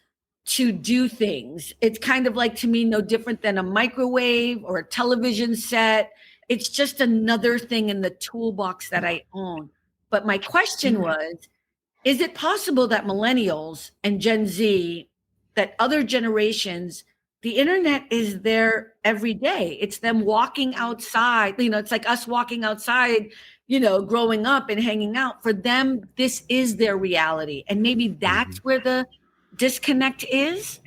to do things. It's kind of like, to me, no different than a microwave or a television set. It's just another thing in the toolbox that I own. But my question was, is it possible that millennials and Gen Z, that other generations, the internet is there every day? It's them walking outside. It's like us walking outside, growing up and hanging out. For them, this is their reality. And maybe that's where the disconnect is.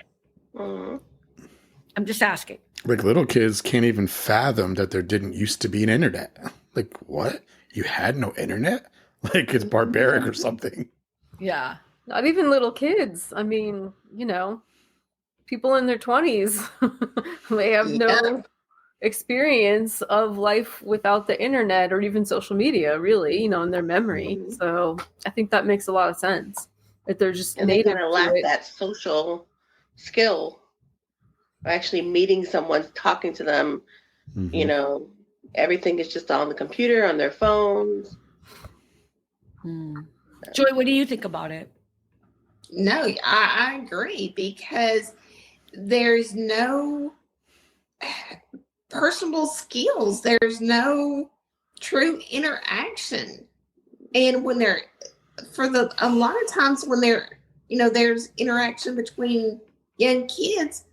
I'm just asking. Like, little kids can't even fathom that there didn't used to be an internet. Like, what? You had no internet? Like, it's barbaric or something. Yeah. Not even little kids. I mean, people in their 20s, they have no experience of life without the internet or even social media, really, in their memory. So I think that makes a lot of sense. That they're just and they kind of lack that social skill. Actually meeting someone, talking to them, you know, everything is just on the computer, on their phones. Joy, what do you think about it? No, I agree, because there's no personal skills. There's no true interaction. And when a lot of times when there's interaction between young kids,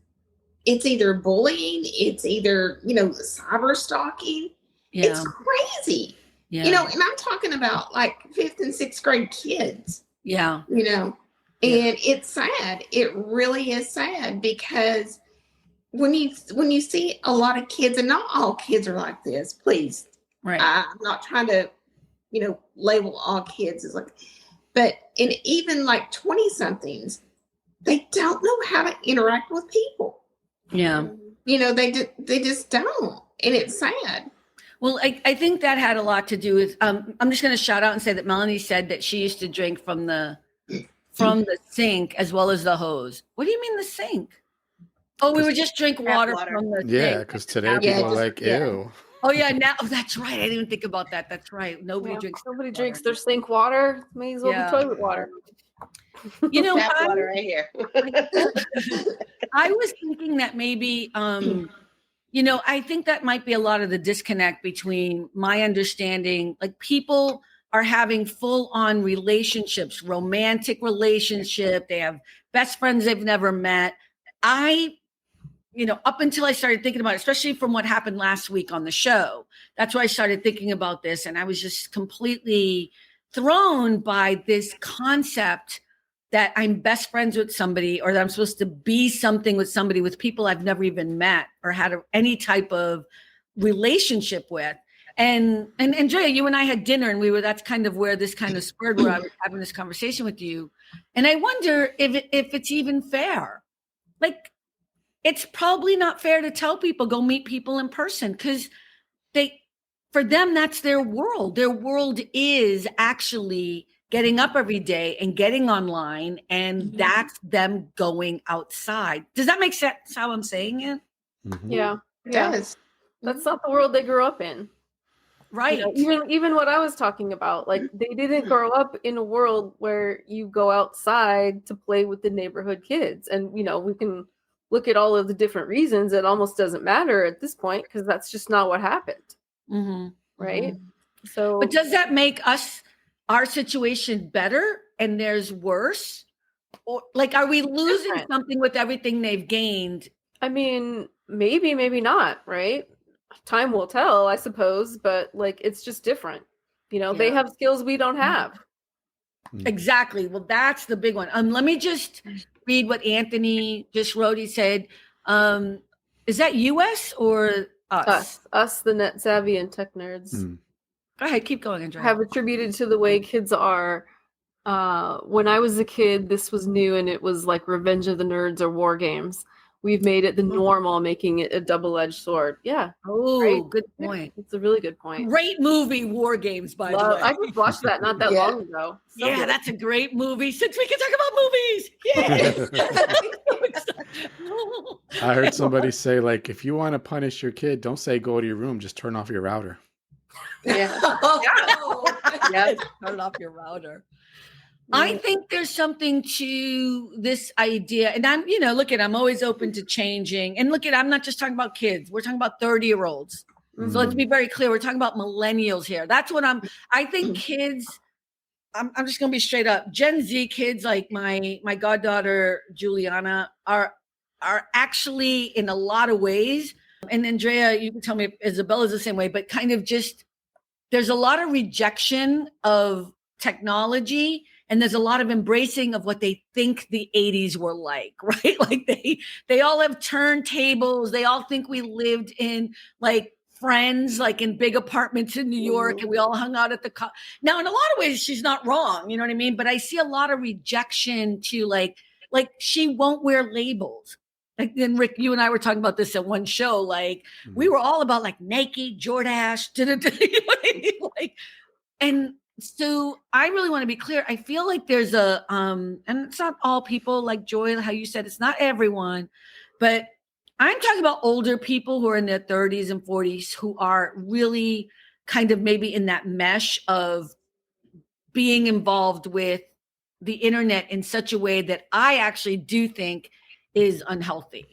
it's either bullying, it's either, cyber stalking. Yeah. It's crazy. Yeah. And I'm talking about like 5th and 6th grade kids. Yeah. And it's sad. It really is sad, because when you see a lot of kids, and not all kids are like this, please. Right. I'm not trying to, label all kids as like, but even like 20 somethings, they don't know how to interact with people. Yeah. They just don't. And it's sad. Well, I think that had a lot to do with, I'm just going to shout out and say that Melanie said that she used to drink from the sink as well as the hose. What do you mean the sink? Oh, we would just drink water from the sink. Because today people are like, ew. Oh yeah, that's right. I didn't even think about that. That's right. Nobody drinks their sink water. May as well be toilet water. Tap water right here. I was thinking that maybe, I think that might be a lot of the disconnect between my understanding, like people are having full-on relationships, romantic relationship. They have best friends they've never met. Up until I started thinking about it, especially from what happened last week on the show, that's why I started thinking about this. And I was just completely thrown by this concept that I'm best friends with somebody, or that I'm supposed to be something with somebody, with people I've never even met or had any type of relationship with. And Andrea, you and I had dinner, and that's kind of where this kind of spurred, where I was having this conversation with you. And I wonder if it's even fair. Like, it's probably not fair to tell people, go meet people in person, because for them, that's their world. Their world is actually getting up every day and getting online, and that's them going outside. Does that make sense how I'm saying it? Yeah. It does. That's not the world they grew up in. Right. Even what I was talking about, like, they didn't grow up in a world where you go outside to play with the neighborhood kids. And, we can look at all of the different reasons. It almost doesn't matter at this point, because that's just not what happened. Right. So, but does that make our situation better and theirs worse? Or like, are we losing something with everything they've gained? I mean, maybe not, right? Time will tell, I suppose, but like, it's just different. They have skills we don't have. Exactly. Well, that's the big one. Let me just read what Anthony just wrote. He said, is that US or us? Us, the net savvy and tech nerds. Go ahead, keep going, Andrea. Have attributed to the way kids are. When I was a kid, this was new, and it was like Revenge of the Nerds or War Games. We've made it the normal, making it a double-edged sword. Yeah. Oh, right? Good point. It's a really good point. Great movie, War Games, by the way. I just watched that not that long ago. So good. That's a great movie. Since we can talk about movies. Yes. I heard somebody say, like, if you want to punish your kid, don't say go to your room, just turn off your router. Yeah. Turn off your router. I think there's something to this idea, and I'm always open to changing. And I'm not just talking about kids. We're talking about 30-year-olds. So let's be very clear. We're talking about millennials here. That's what I think kids, I'm just going to be straight up. Gen Z kids, like my goddaughter, Juliana, are actually in a lot of ways. And Andrea, you can tell me if Isabella's the same way, but kind of just, there's a lot of rejection of technology, and there's a lot of embracing of what they think the 80s were like, right? Like they all have turntables. They all think we lived in like Friends, like in big apartments in New York, and we all hung out at the now, in a lot of ways, she's not wrong, you know what I mean? But I see a lot of rejection to like she won't wear labels. Like, then Rick, you and I were talking about this at one show. Like, we were all about like Nike, Jordache, you know what I mean? Like, and So I really want to be clear. I feel like there's and it's not all people, like Joy, how you said, it's not everyone, but I'm talking about older people who are in their 30s and 40s who are really kind of maybe in that mesh of being involved with the internet in such a way that I actually do think is unhealthy.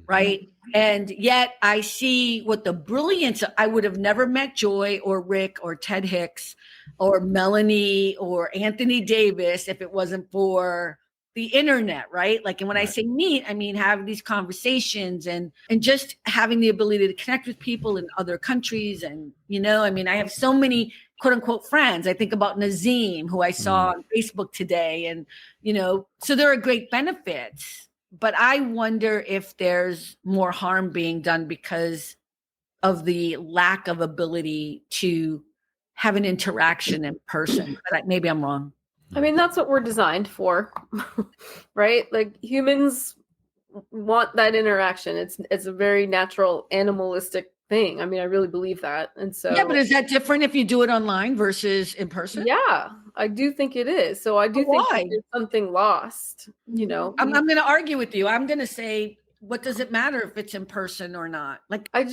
Right. And yet I see what the brilliance, I would have never met Joy or Rick or Ted Hicks or Melanie or Anthony Davis if it wasn't for the internet. Right. Like, and when I say meet, I mean, have these conversations and just having the ability to connect with people in other countries. And, you know, I mean, I have so many quote unquote friends. I think about Nazim, who I saw on Facebook today. And, you know, so there are great benefits. But I wonder if there's more harm being done because of the lack of ability to have an interaction in person. But maybe I'm wrong. I mean, that's what we're designed for, right? Like humans want that interaction. It's a very natural animalistic thing. I mean, I really believe that. And so, yeah, but is that different if you do it online versus in person? Yeah, I do think it is. So I do think there's something lost, you know. I'm going to argue with you. I'm going to say, what does it matter if it's in person or not? Like, I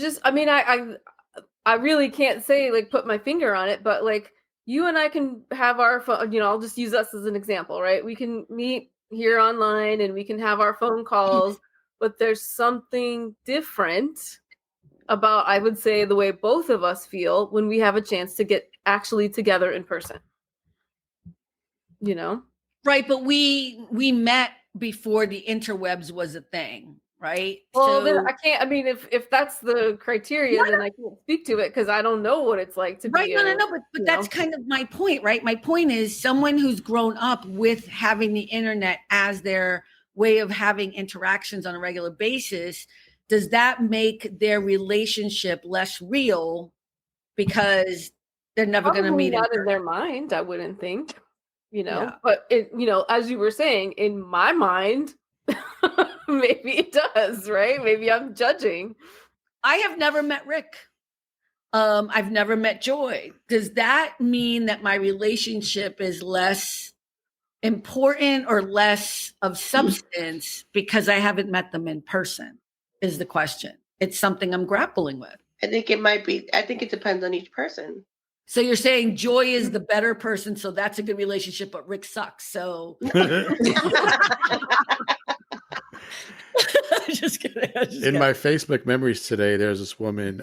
really can't say, like, put my finger on it, but like you and I can have our phone, you know, I'll just use us as an example, right? We can meet here online and we can have our phone calls, but there's something different about, I would say, the way both of us feel when we have a chance to get actually together in person. You know? Right, but we met before the interwebs was a thing, right? Well, then I can't, I mean, if that's the criteria, then I can't speak to it because I don't know what it's like to be. No, but that's kind of my point, right? My point is someone who's grown up with having the internet as their way of having interactions on a regular basis, does that make their relationship less real because they're never going to meet in their mind? I wouldn't think, you know. Yeah. But it, you know, as you were saying, in my mind, maybe it does, right? Maybe I'm judging. I have never met Rick. I've never met Joy. Does that mean that my relationship is less important or less of substance because I haven't met them in person? Is the question. It's something I'm grappling with. I think it might be. I think it depends on each person. So you're saying Joy is the better person, so that's a good relationship, but Rick sucks. So just kidding. In my Facebook memories today, there's this woman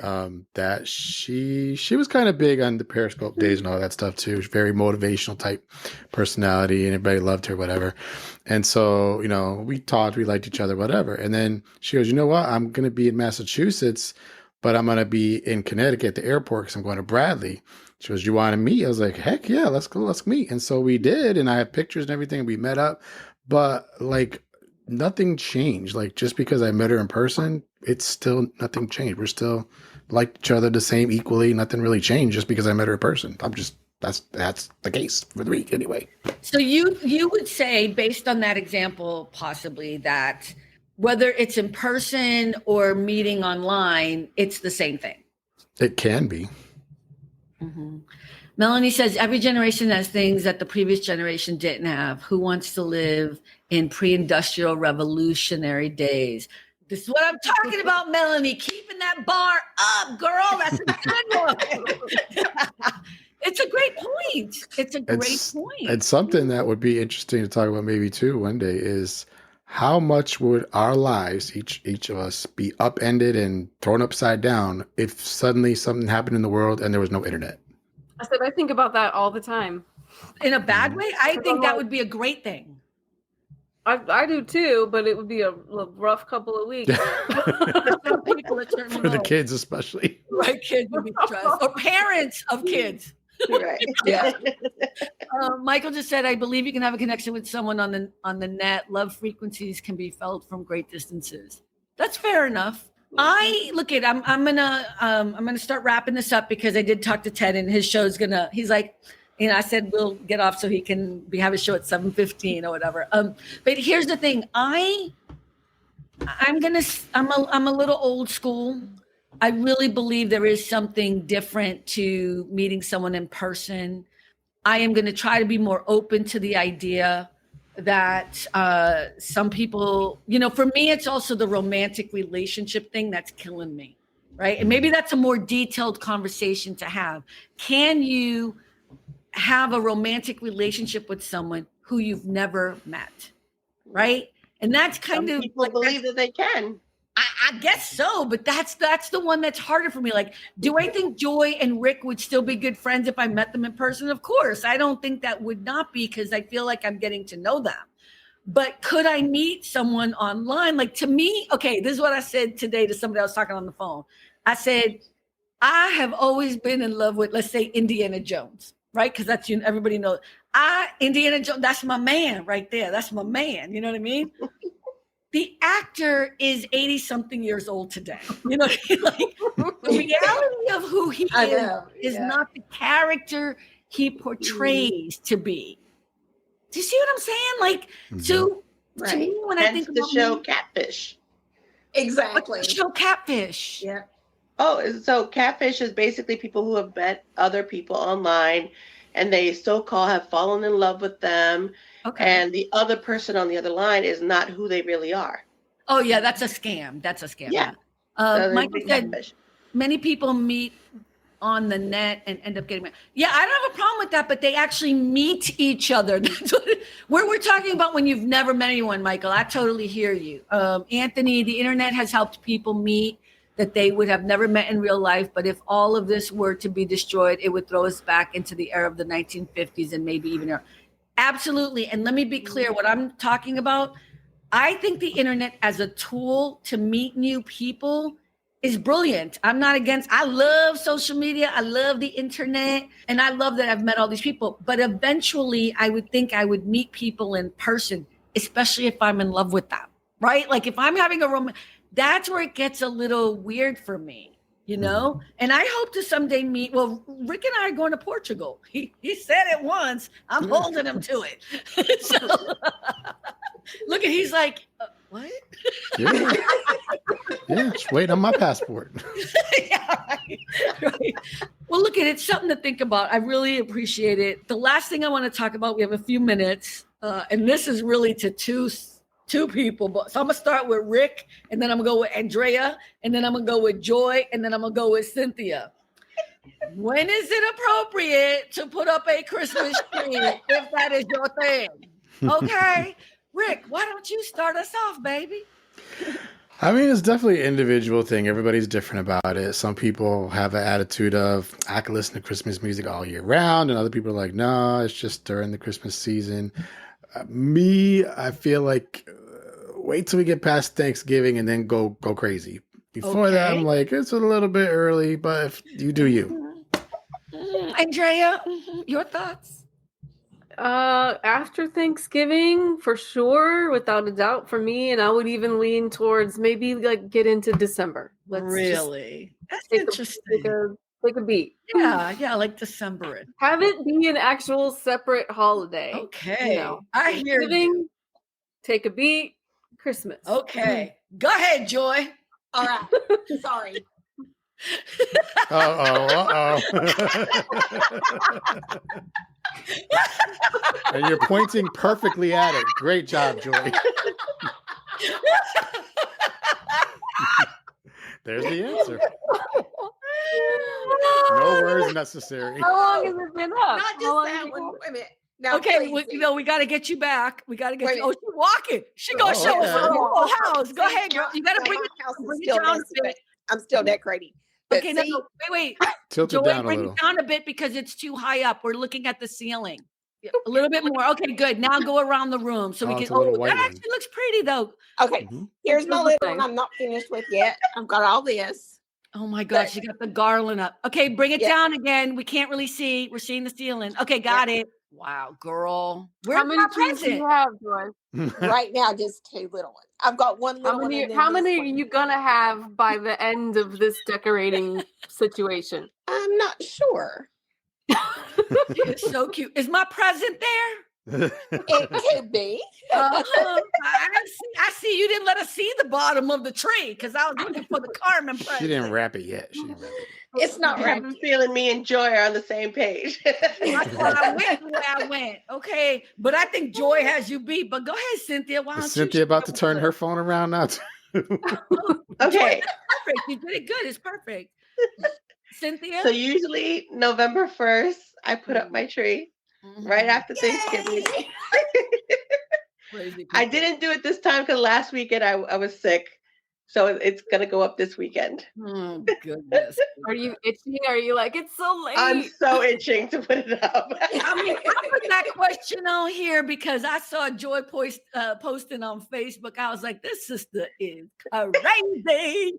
that she was kind of big on the Periscope days and all that stuff too. Very motivational type personality, and everybody loved her, whatever. And so, you know, we talked, we liked each other, whatever. And then she goes, you know what? I'm going to be in Massachusetts, but I'm going to be in Connecticut at the airport because I'm going to Bradley. She goes, you want to meet? I was like, heck yeah, let's go, let's meet. And so we did. And I have pictures and everything. We met up, but like nothing changed. Like just because I met her in person, it's still nothing changed. We're still like each other the same equally. Nothing really changed just because I met her in person. That's the case for the week anyway. So you would say, based on that example, possibly that whether it's in person or meeting online, it's the same thing. It can be. Mm-hmm. Melanie says every generation has things that the previous generation didn't have. Who wants to live in pre-industrial revolutionary days? This is what I'm talking about, Melanie. Keeping that bar up, girl. That's a good one. It's a great point. It's a great point. And something that would be interesting to talk about maybe too one day is how much would our lives, each of us, be upended and thrown upside down if suddenly something happened in the world and there was no internet? I said, I think about that all the time. In a bad way? I think that would be a great thing. I do too, but it would be a rough couple of weeks. For the kids especially. Right, kids would be stressed. Or parents of kids. Right. Yeah. Michael just said, I believe you can have a connection with someone on the net. Love frequencies can be felt from great distances. That's fair enough. I'm gonna start wrapping this up because I did talk to Ted and his show's he's like, you know, I said we'll get off so he can have a show at 7:15 or whatever. But here's the thing, I'm a little old school. I really believe there is something different to meeting someone in person. I am going to try to be more open to the idea that some people, for me, it's also the romantic relationship thing that's killing me, right? And maybe that's a more detailed conversation to have. Can you have a romantic relationship with someone who you've never met, right? And that's kind of people believe that they can. I guess so, but that's the one that's harder for me. Like, do I think Joy and Rick would still be good friends if I met them in person? Of course. I don't think that would not be, because I feel like I'm getting to know them. But could I meet someone online? Like, to me, okay, this is what I said today to somebody I was talking on the phone. I said, I have always been in love with, let's say, Indiana Jones, right? Because that's, everybody knows. Indiana Jones, that's my man right there. That's my man. You know what I mean? The actor is 80 something years old today. You know, like, the reality of who he is not the character he portrays to be. Do you see what I'm saying? Like, to me, when I think the about show Catfish. Exactly. The show Catfish. Yeah. Oh, so Catfish is basically people who have met other people online, and they so-called have fallen in love with them. Okay. And the other person on the other line is not who they really are. Oh, yeah, that's a scam. That's a scam. Yeah. Michael said many people meet on the net and end up getting married. Yeah, I don't have a problem with that, but they actually meet each other. That's what we're talking about when you've never met anyone, Michael. I totally hear you. Anthony, the internet has helped people meet that they would have never met in real life. But if all of this were to be destroyed, it would throw us back into the era of the 1950s and maybe even earlier. Absolutely. And let me be clear, what I'm talking about, I think the internet as a tool to meet new people is brilliant. I'm not against, I love social media. I love the internet. And I love that I've met all these people. But eventually I would think I would meet people in person, especially if I'm in love with them, right? Like if I'm having a romance, that's where it gets a little weird for me. You know, and I hope to someday meet. Well, Rick and I are going to Portugal. He said it once. I'm holding him to it. So, look at, he's like, what? Yeah, just wait on my passport. Yeah, right. Well, look at it. Something to think about. I really appreciate it. The last thing I want to talk about, we have a few minutes, and this is really to two people, but so I'm gonna start with Rick, and then I'm gonna go with Andrea, and then I'm gonna go with Joy, and then I'm gonna go with Cynthia. When is it appropriate to put up a Christmas tree if that is your thing? Okay, Rick, why don't you start us off, baby? I mean, it's definitely an individual thing. Everybody's different about it. Some people have an attitude of, I can listen to Christmas music all year round, and other people are like, no, it's just during the Christmas season. Me, I feel like wait till we get past Thanksgiving and then go crazy. Before that, I'm like, it's a little bit early, but if you do you. Andrea, your thoughts? After Thanksgiving, for sure, without a doubt, for me, and I would even lean towards maybe like get into December. Really? That's interesting. Take a beat. Yeah, like December. Have it be an actual separate holiday. Okay. You know, I hear you. Take a beat. Christmas. Okay. Go ahead, Joy. All right. Sorry. Uh-oh. And you're pointing perfectly at it. Great job, Joy. There's the answer. No words necessary. How long has it been up? Not just that one. Wait a minute. Now, okay, we got to get you back. We got to get you. Oh, she's walking. She gonna show us her whole house. Go ahead, girl. You got to bring it down a bit. I'm still decorating. Okay, no, wait. Tilt it down a bring little. it down a bit because it's too high up. We're looking at the ceiling. A little bit more. Okay, good. Now go around the room so we can. Oh, that actually looks pretty though. Okay, here's my little one. I'm not finished with yet. I've got all this. Oh my gosh, you got the garland up. Okay, bring it down again. We can't really see. We're seeing the ceiling. Okay, got it. Wow, girl. How many trees do you have, Joy? Right now, just two little ones. I've got one little one. How many are you gonna have by the end of this decorating situation? I'm not sure. It's so cute. Is my present there? It could be. I see you didn't let us see the bottom of the tree because I was looking for the Carmen present. She didn't wrap it yet. It's not I right. have a feeling me and Joy are on the same page. That's why I went the way I went. Okay. But I think Joy has you beat. But go ahead, Cynthia. Why don't Is Cynthia you about to turn her phone around now? Too? Okay. Perfect. You did it good. It's perfect. Cynthia? So usually November 1st, I put up my tree right after Thanksgiving. Crazy I people. didn't do it this time because last weekend I was sick. So it's going to go up this weekend. Oh, goodness. Are you itching? Are you like, it's so late? I'm so itching to put it up. I mean, I put that question on here because I saw Joy posting on Facebook. I was like, this sister is crazy.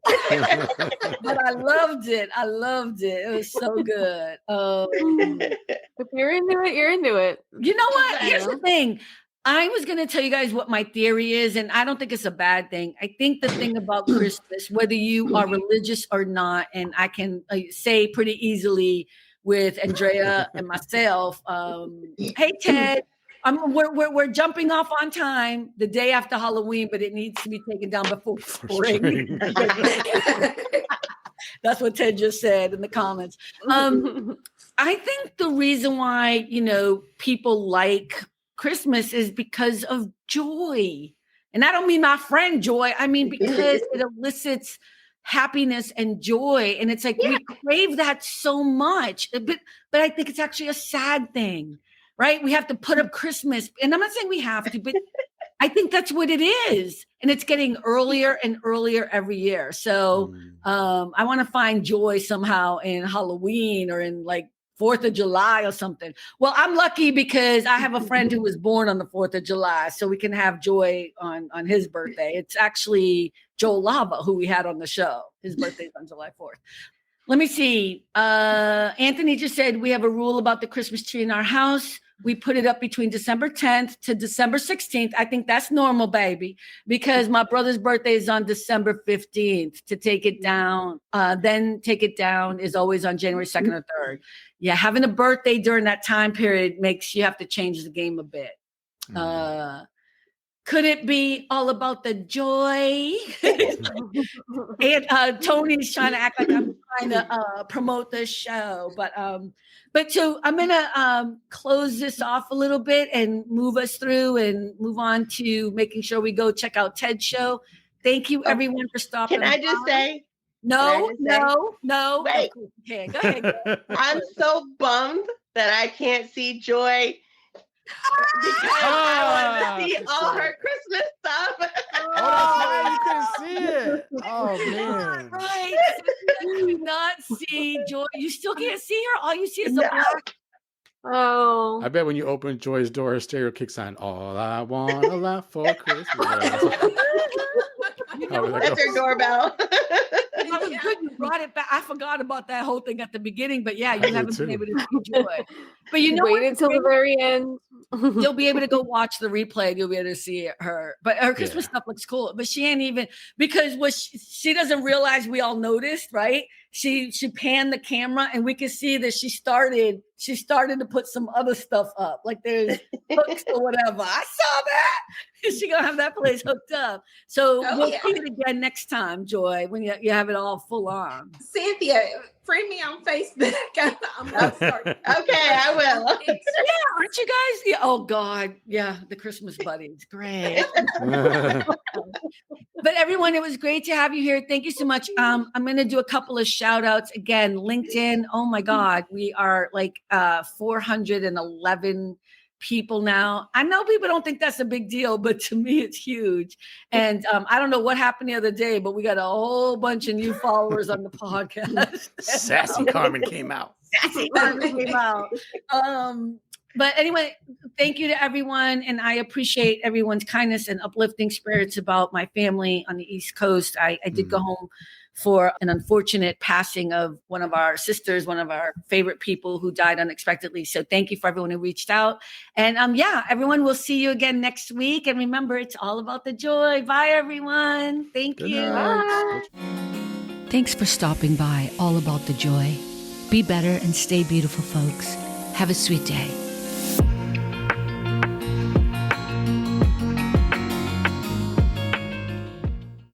But I loved it. I loved it. It was so good. If you're into it, you're into it. You know what? Here's the thing. I was going to tell you guys what my theory is, and I don't think it's a bad thing. I think the thing about Christmas, whether you are religious or not, and I can say pretty easily with Andrea and myself, hey, Ted, we're jumping off on time the day after Halloween, but it needs to be taken down before spring. That's what Ted just said in the comments. I think the reason why, people like Christmas is because of joy. And I don't mean my friend Joy. I mean, because it elicits happiness and joy. And it's like, we crave that so much, but I think it's actually a sad thing, right? We have to put up Christmas, and I'm not saying we have to, but I think that's what it is. And it's getting earlier and earlier every year. So I want to find joy somehow in Halloween or in like 4th of July or something. Well, I'm lucky because I have a friend who was born on the 4th of July, so we can have joy on his birthday. It's actually Joel Lava, who we had on the show. His birthday's on July 4th. Let me see. Anthony just said we have a rule about the Christmas tree in our house. We put it up between December 10th to December 16th. I think that's normal, baby, because my brother's birthday is on December 15th. To take it down, then take it down is always on January 2nd or 3rd. Yeah, having a birthday during that time period makes you have to change the game a bit. Could it be all about the joy? And Tony's trying to act like I'm trying to promote the show, but so I'm gonna close this off a little bit and move us through and move on to making sure we go check out Ted's show. Thank you, everyone, for stopping. Can I just say? No. Wait. Okay, go ahead. I'm so bummed that I can't see Joy because I want to see all her Christmas stuff. Oh, that's why you couldn't see it. Oh, man. Right. You do not see Joy. You still can't see her. All you see is the black. Oh. I bet when you open Joy's door, her stereo kicks on, all I want a lot for Christmas. That's her doorbell. That was good. You brought it back. I forgot about that whole thing at the beginning, but yeah, you haven't been able to see Joy. But wait until the very end. You'll be able to go watch the replay. You'll be able to see her. But her Christmas stuff looks cool. But she ain't even, because what she doesn't realize, we all noticed, right? She panned the camera and we could see that she started to put some other stuff up, like there's hooks or whatever. I saw that. She gonna have that place hooked up. So we'll see it again next time, Joy, when you have it all full on. Cynthia, friend me on Facebook. I'm gonna start. Okay, I will. Yeah, aren't you guys? Yeah. Oh God, yeah, the Christmas buddies, great. But everyone, it was great to have you here. Thank you so much. I'm going to do a couple of shout outs again. LinkedIn. Oh my God, we are like 411 people now. I know people don't think that's a big deal, but to me, it's huge. And I don't know what happened the other day, but we got a whole bunch of new followers on the podcast. Sassy Carmen came out. But anyway, thank you to everyone. And I appreciate everyone's kindness and uplifting spirits about my family on the East Coast. I did go home for an unfortunate passing of one of our sisters, one of our favorite people who died unexpectedly. So thank you for everyone who reached out. And everyone, will see you again next week. And remember, it's all about the joy. Bye, everyone. Thank you. Bye. Thanks for stopping by All About the Joy. Be better and stay beautiful, folks. Have a sweet day.